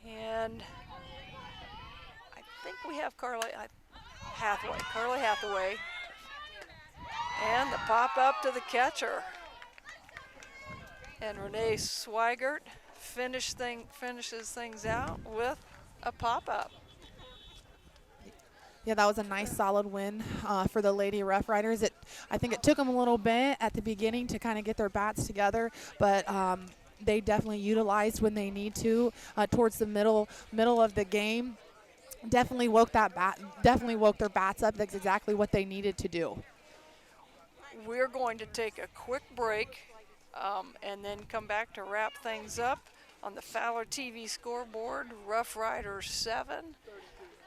And I think we have Carly Hathaway. And the pop up to the catcher. And Renee Swigert finishes things out with a pop-up. Yeah, that was a nice solid win for the Lady Rough Riders. I think it took them a little bit at the beginning to kind of get their bats together, but they definitely utilized when they need to towards the middle of the game. Definitely woke their bats up. That's exactly what they needed to do. We're going to take a quick break and then come back to wrap things up on the Fowler TV scoreboard. Rough Riders 7,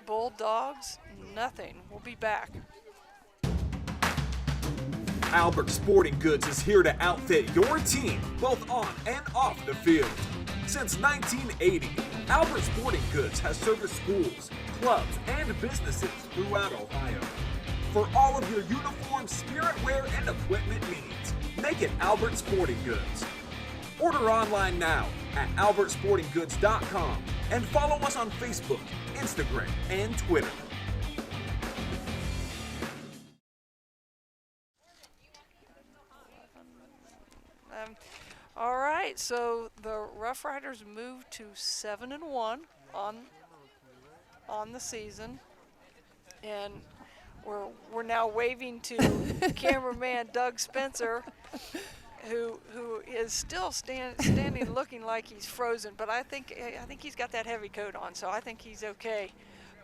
Bulldogs nothing. We'll be back. Albert Sporting Goods is here to outfit your team, both on and off the field. Since 1980, Albert Sporting Goods has serviced schools, clubs, and businesses throughout Ohio. For all of your uniform, spirit wear, and equipment needs, make it Albert Sporting Goods. Order online now at albertsportinggoods.com and follow us on Facebook, Instagram, and Twitter. All right, so the Rough Riders moved to 7-1 on the season, and we're now waving to cameraman Doug Spencer, who is still standing looking like he's frozen, but I think he's got that heavy coat on, so I think he's okay.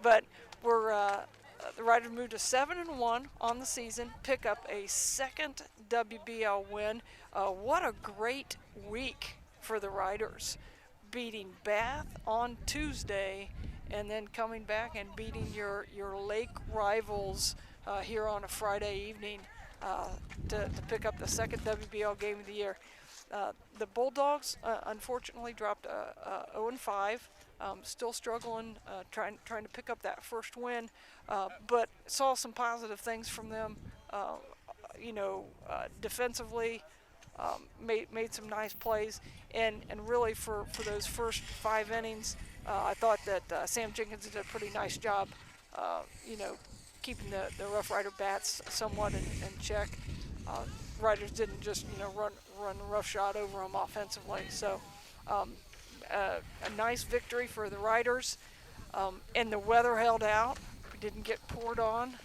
But the Riders moved to 7-1 on the season, pick up a 2nd WBL win. What a great week for the Riders, beating Bath on Tuesday and then coming back and beating your Lake rivals here on a Friday evening to pick up the 2nd WBL game of the year. The Bulldogs unfortunately dropped 0-5. Still struggling, trying to pick up that first win, but saw some positive things from them. Defensively, made some nice plays, and really for those first 5 innings, I thought that Sam Jenkins did a pretty nice job, keeping the Rough Rider bats somewhat in check. Riders didn't just run roughshod over them offensively, so. A nice victory for the Riders, and the weather held out. We didn't get poured on.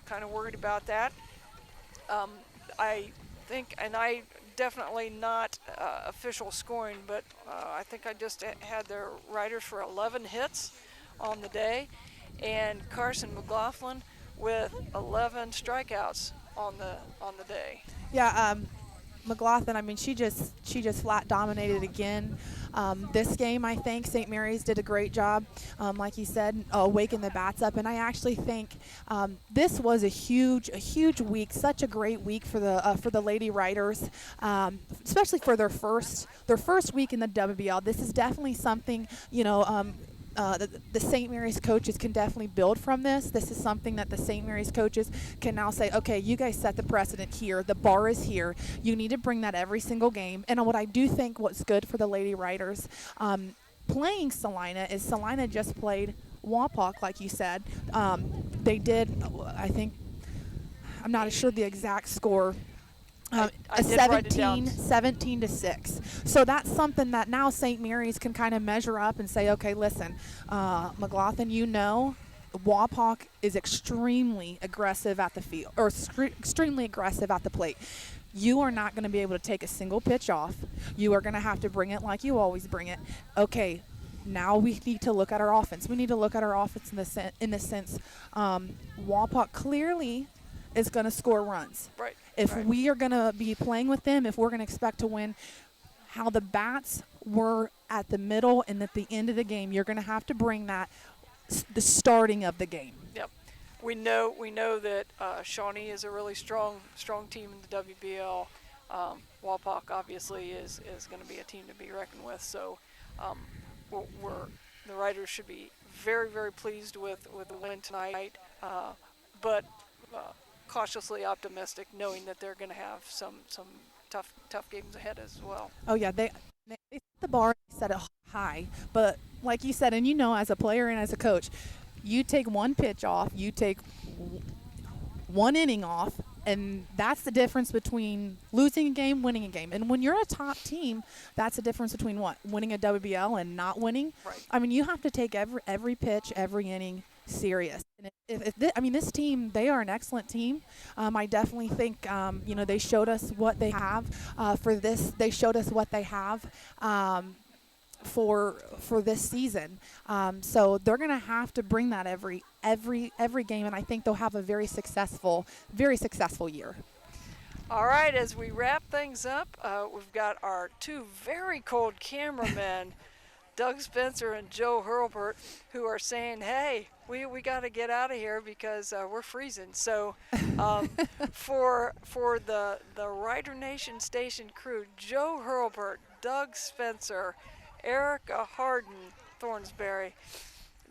Kind of worried about that. I think, and I definitely not official scoring, but I think I just had the Riders for 11 hits on the day, and Carson Mclaughlin with 11 strikeouts on the day. Yeah, McLaughlin, I mean, she just flat dominated again. This game, I think St. Mary's did a great job, like you said, waking the bats up. And I actually think this was a huge week, such a great week for the Lady Riders, especially for their first week in the WBL. This is definitely something, the St. Mary's coaches can definitely build from this. This is something that the St. Mary's coaches can now say, okay, you guys set the precedent here. The bar is here. You need to bring that every single game. And what I do think what's good for the Lady Riders playing Celina is Celina just played Wapak, like you said. They did, I think, I'm not sure the exact score, I a did write it down. 17-6. So that's something that now St. Mary's can kind of measure up and say, okay, listen, McLaughlin, Wapak is extremely aggressive at the field, or extremely aggressive at the plate. You are not going to be able to take a single pitch off. You are going to have to bring it like you always bring it. Okay, Now we need to look at our offense. We need to look at our offense in the sense, Wapak clearly is going to score runs. Right. If right. we are going to be playing with them, if we're going to expect to win, how the bats were at the middle and at the end of the game, you're going to have to bring that the starting of the game. Yep. We know that Shawnee is a really strong team in the WBL. Wapak obviously is going to be a team to be reckoned with. So the Riders should be very, very pleased with the win tonight, but cautiously optimistic, knowing that they're going to have some tough games ahead as well. Oh yeah, they set the bar, set it high, but like you said, and you know, as a player and as a coach, you take one pitch off, you take one inning off, and that's the difference between losing a game, winning a game. And when you're a top team, that's the difference between what? Winning a WBL and not winning. Right. I mean, you have to take every pitch, every inning serious. And this team, they are an excellent team. I definitely think, they showed us what they have for this. They showed us what they have for this season. So they're going to have to bring that every game, and I think they'll have a very successful year. All right, as we wrap things up, we've got our two very cold cameramen, Doug Spencer and Joe Hurlbert, who are saying, hey, we got to get out of here because we're freezing. So for the Rider Nation station crew, Joe Hurlbert, Doug Spencer, Erica Harden Thornsberry,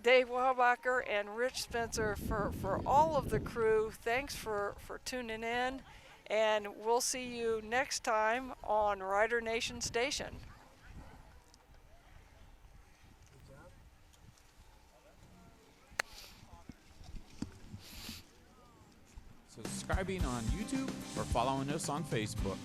Dave Wellbacher, and Rich Spencer, for all of the crew, thanks for tuning in, and we'll see you next time on Rider Nation Station. Subscribing on YouTube or following us on Facebook.